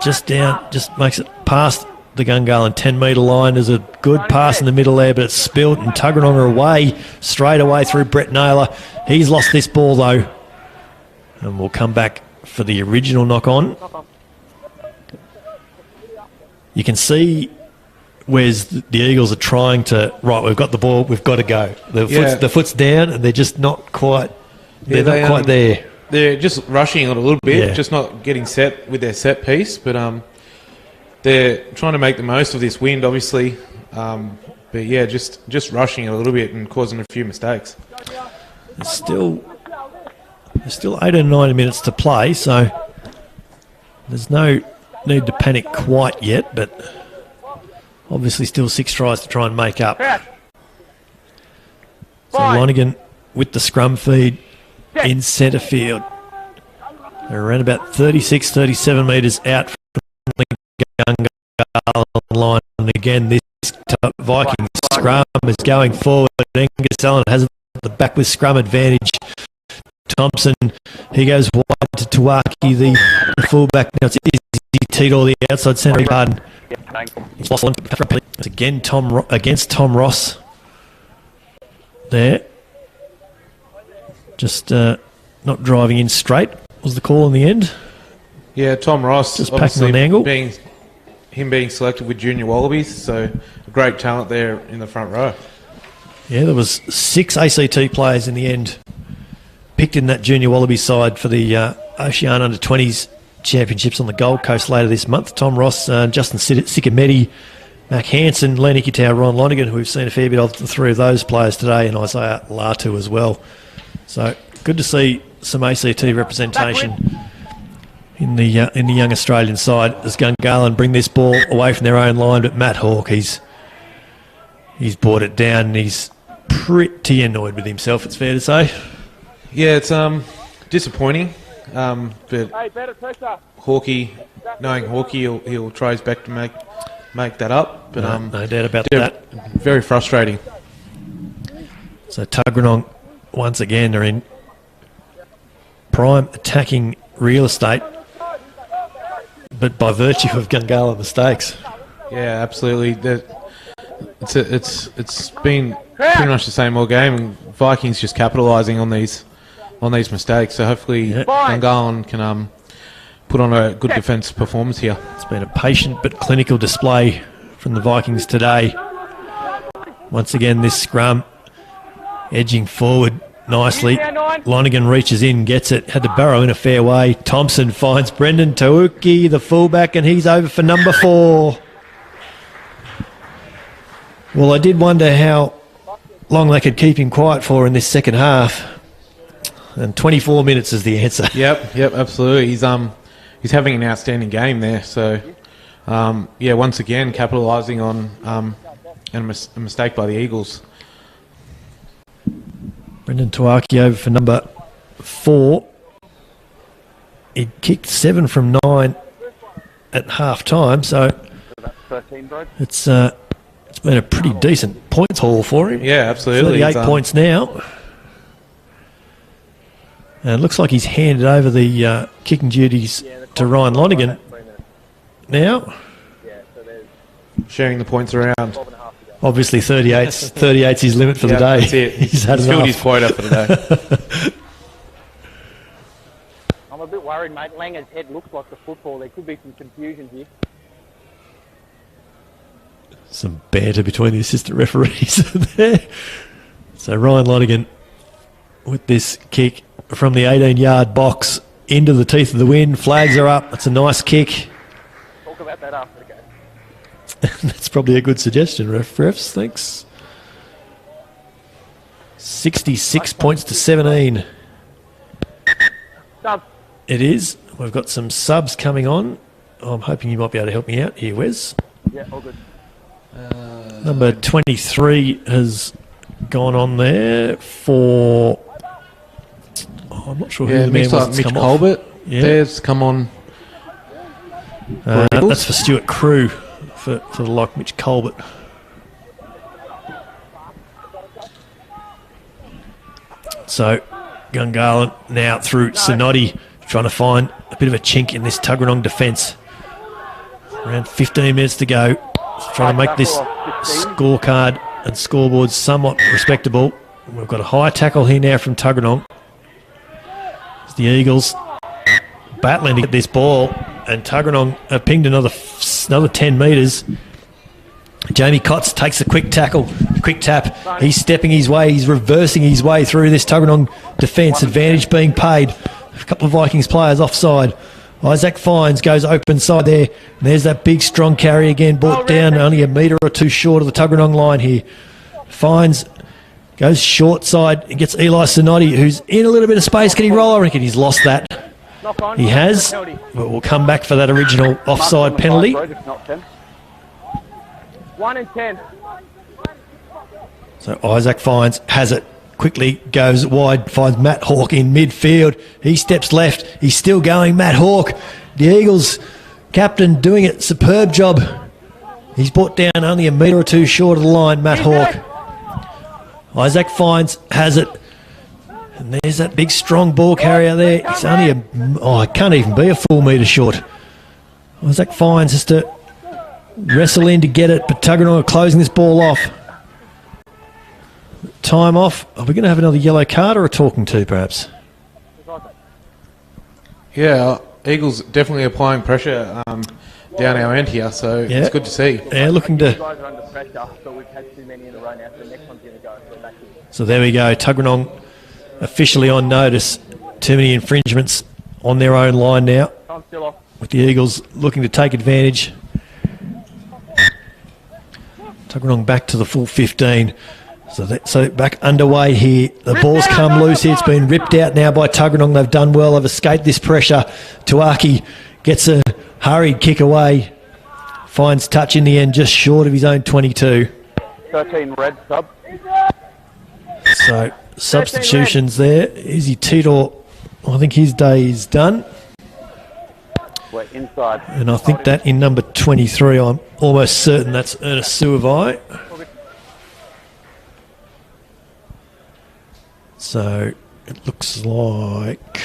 Just makes it past the Gungahlin 10-metre line. There's a good pass in the middle there, but it's spilled and Tuggeranong are away straight away through Brett Naylor. He's lost this ball though, and we'll come back for the original knock-on. You can see where's the Eagles are trying to, right, we've got the ball, we've got to go. The foot's down and they're just not quite, they're not quite there. They're just rushing it a little bit, just not getting set with their set piece, but they're trying to make the most of this wind, obviously. But yeah, just rushing it a little bit and causing a few mistakes. There's still 18 and 90 minutes to play, so there's no need to panic quite yet, but obviously still 6 tries to try and make up. So Lonergan with the scrum feed in centre field. They're around about 36, 37 metres out from the Gungahlin line. And again, this Vikings scrum is going forward. Angus Allen has the back with scrum advantage. Thompson, he goes wide to Tuwaki, the fullback. Now it's Izzy Tito, the outside centre. Pardon. He's lost one. It's again against Tom Ross. There. Just not driving in straight was the call in the end. Yeah, Tom Ross just packing on the angle. Being selected with Junior Wallabies, so a great talent there in the front row. Yeah, there was 6 ACT players in the end picked in that Junior Wallabies side for the Oceania Under-20s Championships on the Gold Coast later this month. Tom Ross, Justin Sikamedi, Mac Hansen, Len Ikitau, Ron Lonergan, who we've seen a fair bit of the 3 of those players today, and Isaiah Latu as well. So good to see some ACT representation in the young Australian side as Gungahlin bring this ball away from their own line. But Matt Hawke, he's brought it down and he's pretty annoyed with himself, it's fair to say. Yeah, it's disappointing. But Hawkey, knowing Hawkey, he'll try his best to make that up. But no doubt about that. Very frustrating. So Tuggeranong once again are in prime attacking real estate, but by virtue of Gungahlin mistakes. Yeah, absolutely. It's been pretty much the same all game, and Vikings just capitalising on these mistakes. So hopefully Gungahlin can put on a good defence performance here. It's been a patient but clinical display from the Vikings today. Once again, this scrum edging forward nicely. Lonergan reaches in, gets it, had to burrow in a fair way. Thompson finds Brendan Tauki, the fullback, and he's over for number 4. Well, I did wonder how long they could keep him quiet for in this second half. And 24 minutes is the answer. Yep, absolutely. He's having an outstanding game there. So, once again, capitalising on a mistake by the Eagles. Brendan Tawaki over for number 4. He kicked 7 from 9 at half time, so it's been a pretty decent points haul for him. Yeah, absolutely. 38 points now. And it looks like he's handed over the kicking duties to Ryan Lonergan now. Sharing the points around. Obviously 38's his limit for the day. That's it. He's had filled enough. his quota for the day. I'm a bit worried, mate. Langer's head looks like the football. There could be some confusion here. Some banter between the assistant referees there. So Ryan Lonergan with this kick from the 18-yard box into the teeth of the wind. Flags are up. That's a nice kick. Talk about that after the game. That's probably a good suggestion, refs. Thanks. 66 points to 17. Sub. It is. We've got some subs coming on. I'm hoping you might be able to help me out here, Wes. Yeah, all good. Number 23 has gone on there for... I'm not sure who the man was. Mitch Colbert. Yeah. There's come on. That's for Stuart Crew, for the lock, Mitch Colbert. So Gungahlin now through Sinotti, trying to find a bit of a chink in this Tuggeranong defence. Around 15 minutes to go. Trying to make this scorecard and scoreboard somewhat respectable. We've got a high tackle here now from Tuggeranong. It's the Eagles battling to get this ball, and Tuggeranong have pinged another 10 metres. Jamie Cotts takes a quick tap. He's stepping his way, he's reversing his way through this Tuggeranong defence. Advantage being paid. A couple of Vikings players offside. Isaac Fines goes open side there. And there's that big strong carry again, brought down only a metre or two short of the Tuggeranong line here. Fines goes short side and gets Eli Sinotti, who's in a little bit of space. Can he roll? I reckon he's lost that. He has, but we'll come back for that original offside penalty. 1 and 10. So Isaac Fines has it. Quickly goes wide, finds Matt Hawke in midfield. He steps left. He's still going, Matt Hawke. The Eagles captain doing it. Superb job. He's brought down only a metre or two short of the line, Matt Hawke. Isaac Fines has it. And there's that big strong ball carrier there. He's only it can't even be a full metre short. Isaac Fines has to wrestle in to get it, but Tuggeranong are closing this ball off. Time off. Are we going to have another yellow card or a talking to, perhaps? Yeah, Eagles definitely applying pressure down our end here, so it's good to see. Yeah, looking to... You guys are under pressure, so we've had too many in a row now, so the next one's going to go. So there we go. Tuggeranong officially on notice. Too many infringements on their own line now. I'm still off. With the Eagles looking to take advantage. Tuggeranong back to the full 15. So back underway here. The ball's come loose here. It's been ripped out now by Tuggeranong. They've done well. They've escaped this pressure. Tuaki gets a hurried kick away. Finds touch in the end, just short of his own 22. 13 red sub. So substitutions there. Izzy Tidor, I think his day is done. We're inside. And I think that in number 23, I'm almost certain that's Ernest Suavai. So it looks like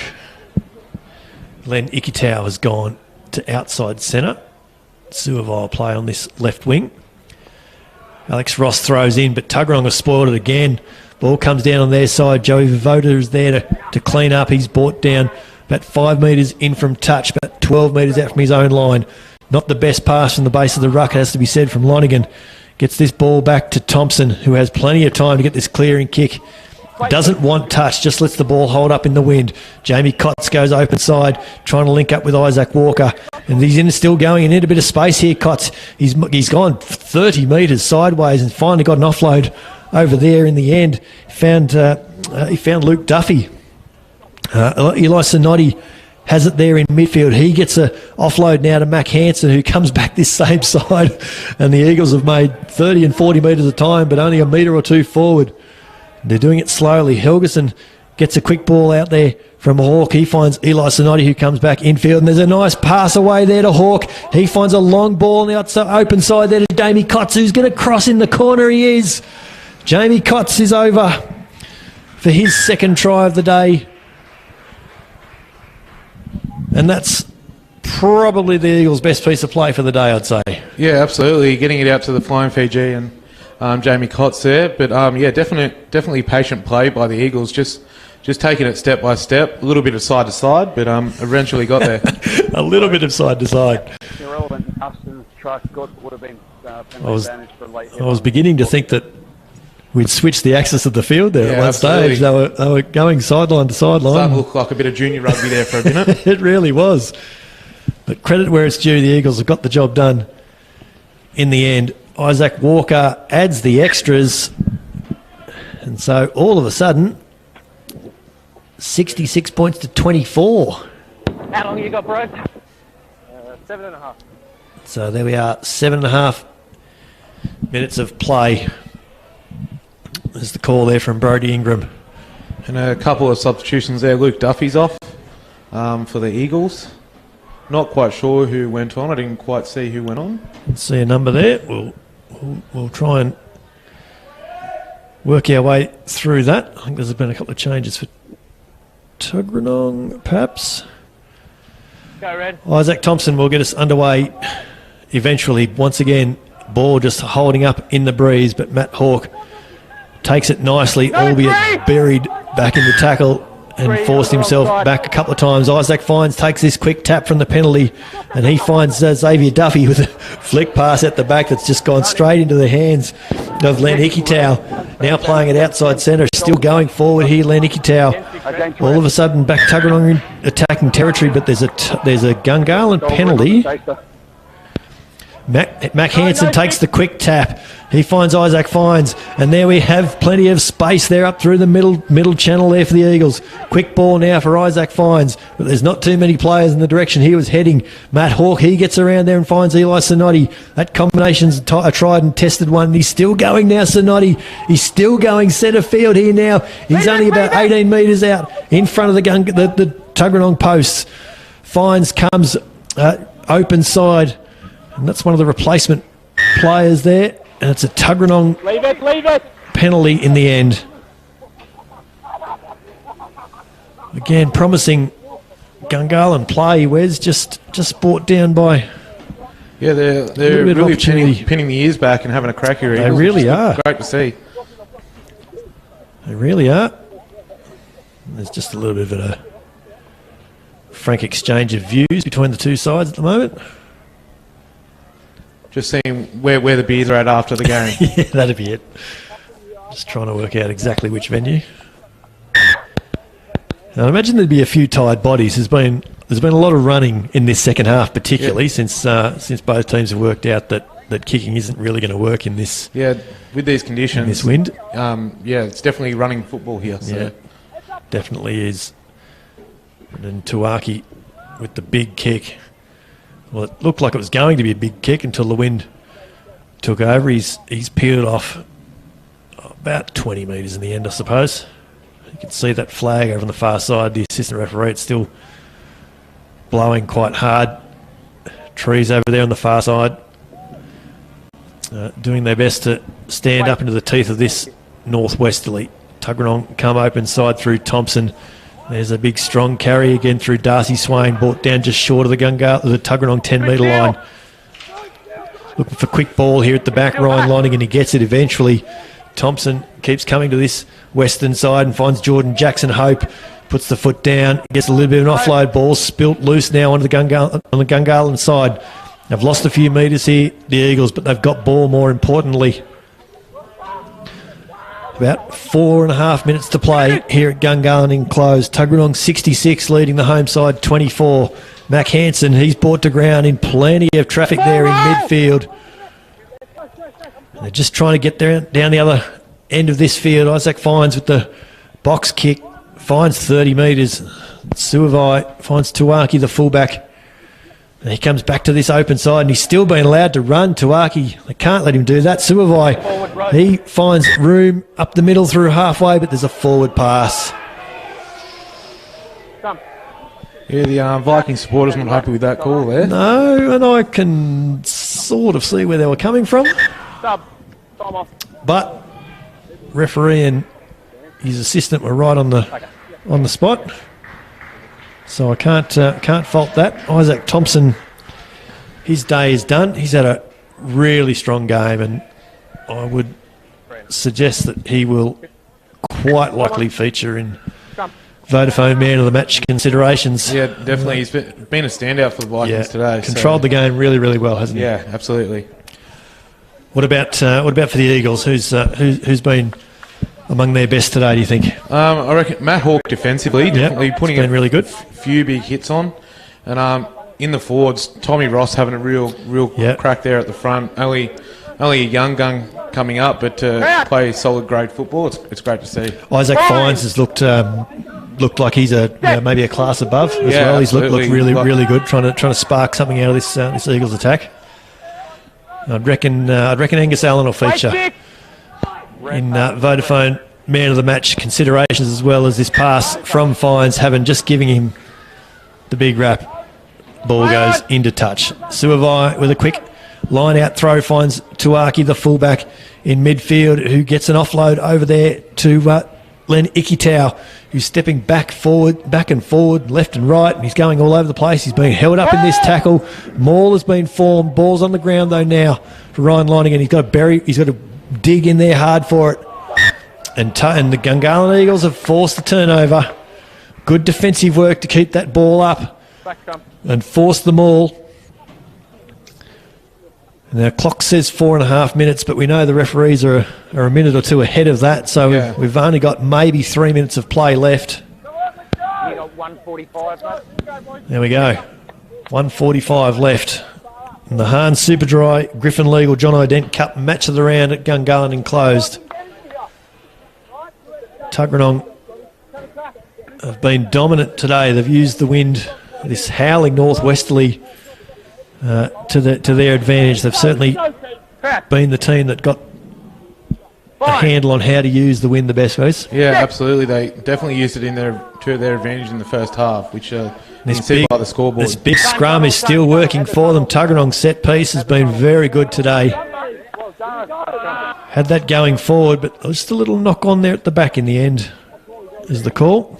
Len Ikitau has gone to outside centre. Suavai will play on this left wing. Alex Ross throws in, but Tuggeranong has spoiled it again. Ball comes down on their side. Joey Vavoda is there to clean up. He's brought down about 5 metres in from touch, about 12 metres out from his own line. Not the best pass from the base of the ruck, it has to be said, from Lonigan. Gets this ball back to Thompson, who has plenty of time to get this clearing kick. Doesn't want touch, just lets the ball hold up in the wind. Jamie Kotz goes open side, trying to link up with Isaac Walker. And he's still going and in a bit of space here, Kotz. He's gone 30 metres sideways and finally got an offload over there in the end. He found Luke Duffy. Eli Sinotti has it there in midfield. He gets a offload now to Mac Hansen, who comes back this same side. And the Eagles have made 30 and 40 metres a time, but only a metre or two forward. They're doing it slowly. Helgeson gets a quick ball out there from Hawke. He finds Eli Sinotti, who comes back infield. And there's a nice pass away there to Hawke. He finds a long ball on the outside, open side there to Jamie Kotz, who's going to cross in the corner. He is. Jamie Kotz is over for his second try of the day. And that's probably the Eagles' best piece of play for the day, I'd say. Yeah, absolutely. Getting it out to the Flying Fiji and Jamie Kotz there. But, yeah, definitely patient play by the Eagles. Just taking it step by step. A little bit of side to side, but eventually got there. A little bit of side to side. Irrelevant. Huston's try would have been advantage for late. I was beginning to think that we'd switched the axis of the field there at one absolutely. stage. They were going sideline to sideline. Starting to look like a bit of junior rugby there for a minute. It really was. But credit where it's due, the Eagles have got the job done in the end. Isaac Walker adds the extras. And so all of a sudden, 66 points to 24. How long you got, bro? 7.5. So there we are, 7.5 minutes of play. There's the call there from Brody Ingram. And a couple of substitutions there. Luke Duffy's off for the Eagles. Not quite sure who went on. I didn't quite see who went on. Let's see a number there. We'll try and work our way through that. I think there's been a couple of changes for Tuggeranong, perhaps. Go, Red. Isaac Thompson will get us underway eventually. Once again, ball just holding up in the breeze, but Matt Hawke takes it nicely, albeit buried back in the tackle and forced himself back a couple of times. Isaac Fines takes this quick tap from the penalty, and he finds Xavier Duffy with a flick pass at the back that's just gone straight into the hands of Len Ikitau. Now playing it outside centre, still going forward here, Len Ikitau. All of a sudden, back Tuggeranong in attacking territory, but there's a Gungahlin penalty. Mac Hansen takes the quick tap. He finds Isaac Fines, and there we have plenty of space there up through the middle channel there for the Eagles. Quick ball now for Isaac Fines, but there's not too many players in the direction he was heading. Matt Hawke, he gets around there and finds Eli Sinotti. That combination's a tried and tested one. He's still going now, Sinotti. He's still going centre field here now. He's only about 18 metres out in front of the Tuggeranong posts. Fines comes open side. And that's one of the replacement players there. And it's a Tuggeranong penalty in the end. Again, promising Gungahlin play. Wes just brought down by... Yeah, they're really pinning the ears back and having a crack here. They really are. Great to see. They really are. There's just a little bit of a frank exchange of views between the two sides at the moment. Just seeing where the beers are at after the game. Yeah, that'd be it. Just trying to work out exactly which venue. Now, I imagine there'd be a few tired bodies. There's been a lot of running in this second half, particularly since both teams have worked out that that kicking isn't really going to work in this. Yeah, with these conditions, this wind. Yeah, it's definitely running football here. So. Yeah, definitely is. And then Tuaki with the big kick. Well, it looked like it was going to be a big kick until the wind took over. He's peeled off about 20 metres in the end, I suppose. You can see that flag over on the far side. The assistant referee, it's still blowing quite hard. Trees over there on the far side doing their best to stand up into the teeth of this northwesterly. Tuggeranong come open side through Thompson. There's a big strong carry again through Darcy Swain, brought down just short of the Tuggeranong 10-metre line. Looking for quick ball here at the back. Ryan Lonigan, he gets it eventually. Thompson keeps coming to this western side and finds Jordan Jackson Hope. Puts the foot down, gets a little bit of an offload ball, spilt loose now on the Gungahlin side. They've lost a few metres here, the Eagles, but they've got ball more importantly. About 4.5 minutes to play here at Gungahlin enclosed. Tuggeranong 66 leading the home side 24. Mac Hansen, he's brought to ground in plenty of traffic there in midfield. And they're just trying to get down the other end of this field. Isaac Fines with the box kick. Finds 30 metres. Suavai finds Tuaki, the fullback. And he comes back to this open side and he's still being allowed to run. Tuaki, they can't let him do that. Suavai, he finds room up the middle through halfway, but there's a forward pass. Yeah, the Viking supporters not happy with that call there. No, and I can sort of see where they were coming from. But referee and his assistant were right on the spot, so I can't fault that. Isaac Thompson, his day is done. He's had a really strong game, and I would suggest that he will quite likely feature in Vodafone Man of the Match considerations. Yeah, definitely. He's been a standout for the Vikings today. Controlled the game really, really well, hasn't he? Yeah, absolutely. What about for the Eagles? Who's been among their best today, do you think? I reckon Matt Hawke defensively, definitely putting been really good. A few big hits on. And in the forwards, Tommy Ross having a real crack there at the front. Only a young gun coming up, but to play solid, great football, it's great to see. Isaac Fines has looked like he's maybe a class above as well. He's looked really, really good, trying to spark something out of this Eagles attack. I'd reckon Angus Allen will feature in Vodafone Man of the Match considerations, as well as this pass from Fines, having just giving him the big wrap. Ball goes into touch. Suavai with a quick line out throw finds Tuaki, the fullback, in midfield, who gets an offload over there to Len Ikitau, who's stepping back and forward, left and right, and he's going all over the place. He's being held up in this tackle. Maul has been formed. Ball's on the ground though now for Ryan Lonigan. He's got to dig in there hard for it. And the Gungahlin Eagles have forced the turnover. Good defensive work to keep that ball up and force the maul. And our clock says 4.5 minutes, but we know the referees are a minute or two ahead of that, so we've only got maybe 3 minutes of play left. You got 1:45. There we go. 1:45 left. And the Hahn Superdry Griffin Legal John Ident Cup match of the round at Gungahlin enclosed. Tuggeranong have been dominant today. They've used the wind, this howling northwesterly, to their advantage. They've certainly been the team that got a handle on how to use the wind the best ways. Yeah, absolutely. They definitely used it to their advantage in the first half, which you can see by the scoreboard. This big scrum is still working for them. Tuggeranong's set piece has been very good today. Had that going forward, but just a little knock on there at the back in the end is the call.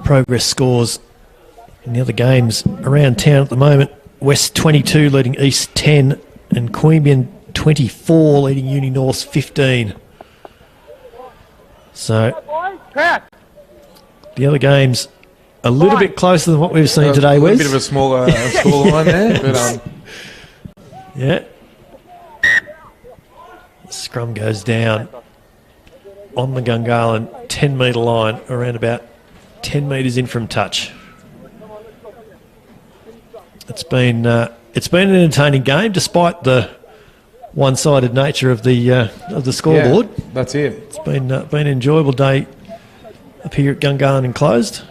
Progress scores in the other games around town at the moment. West 22 leading East 10 and Queanbeyan 24 leading Uni North 15. So the other games a little bit closer than what we've seen today, Wes. A bit of a smaller scoreline there. But, yeah. Scrum goes down. on the Gungahlin 10-metre line, around about 10 metres in from touch. It's been an entertaining game, despite the one-sided nature of the scoreboard. Yeah, that's it. It's been an enjoyable day up here at Gungahlin Enclosed,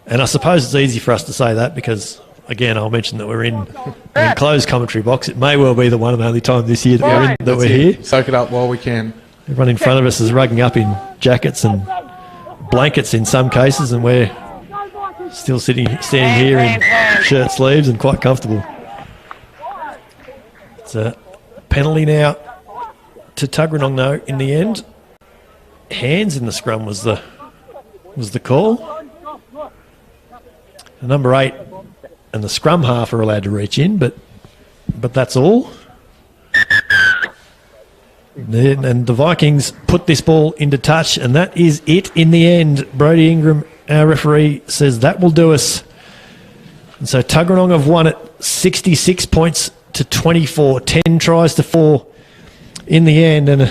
and I suppose it's easy for us to say that because, again, I'll mention that we're in an enclosed commentary box. It may well be the one and only time this year that we're here. Soak it up while we can. Everyone in front of us is rugging up in jackets and blankets in some cases, and we're still standing here in shirt sleeves and quite comfortable. It's a penalty now to Tuggeranong, though, in the end. Hands in the scrum was the call. The number 8 and the scrum half are allowed to reach in, but that's all. And the Vikings put this ball into touch, and that is it in the end. Brodie Ingram, our referee, says that will do us. And so Tuggeranong have won it 66 points to 24, 10 tries to 4 in the end, and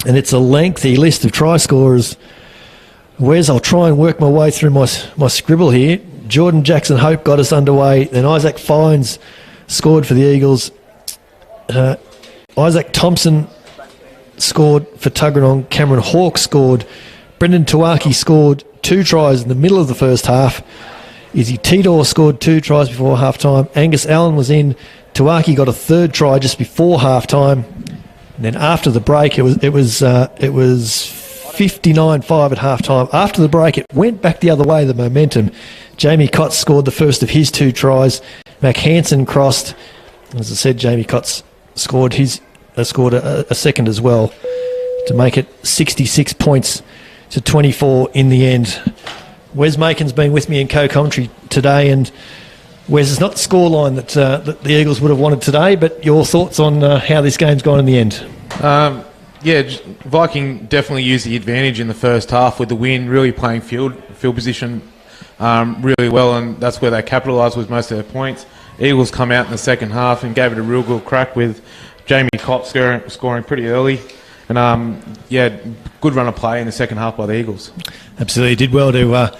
it's a lengthy list of try scorers. I'll try and work my way through my scribble here. Jordan Jackson Hope got us underway. Then Isaac Fines scored for the Eagles. Isaac Thompson scored for Tuggeranong. Cameron Hawke scored. Brendan Tuaki scored 2 tries in the middle of the first half. Izzy Tidor scored 2 tries before half-time. Angus Allen was in. Tuaki got a 3rd try just before half-time. And then after the break, it was 59-5 at half-time. After the break, it went back the other way, the momentum. Jamie Cotts scored the first of his 2 tries. Mac Hansen crossed. As I said, Jamie Cotts scored a second as well to make it 66 points to 24 in the end. Wes Makin's been with me in co-commentary today, and Wes, it's not the scoreline that the Eagles would have wanted today, but your thoughts on how this game's gone in the end? Viking definitely used the advantage in the first half with the win, really playing field position really well, and that's where they capitalised with most of their points. Eagles come out in the second half and gave it a real good crack with Jamie Cott scoring pretty early. And, good run of play in the second half by the Eagles. Absolutely. Did well to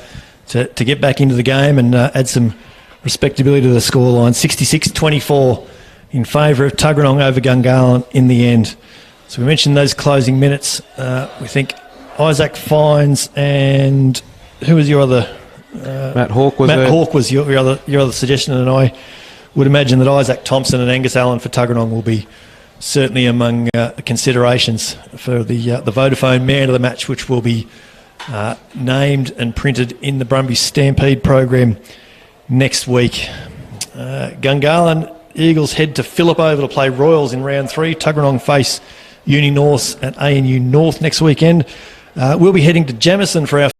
get back into the game and add some respectability to the scoreline. 66-24 in favour of Tuggeranong over Gungahlin in the end. So we mentioned those closing minutes. We think Isaac Fines and who was your other? Matt Hawke was your other suggestion, and I would imagine that Isaac Thompson and Angus Allen for Tuggeranong will be certainly among considerations for the Vodafone Man of the Match, which will be named and printed in the Brumbies Stampede program next week. Gungahlin Eagles head to Phillip Oval to play Royals in round 3. Tuggeranong face Uni North at ANU North next weekend. We'll be heading to Jamison for our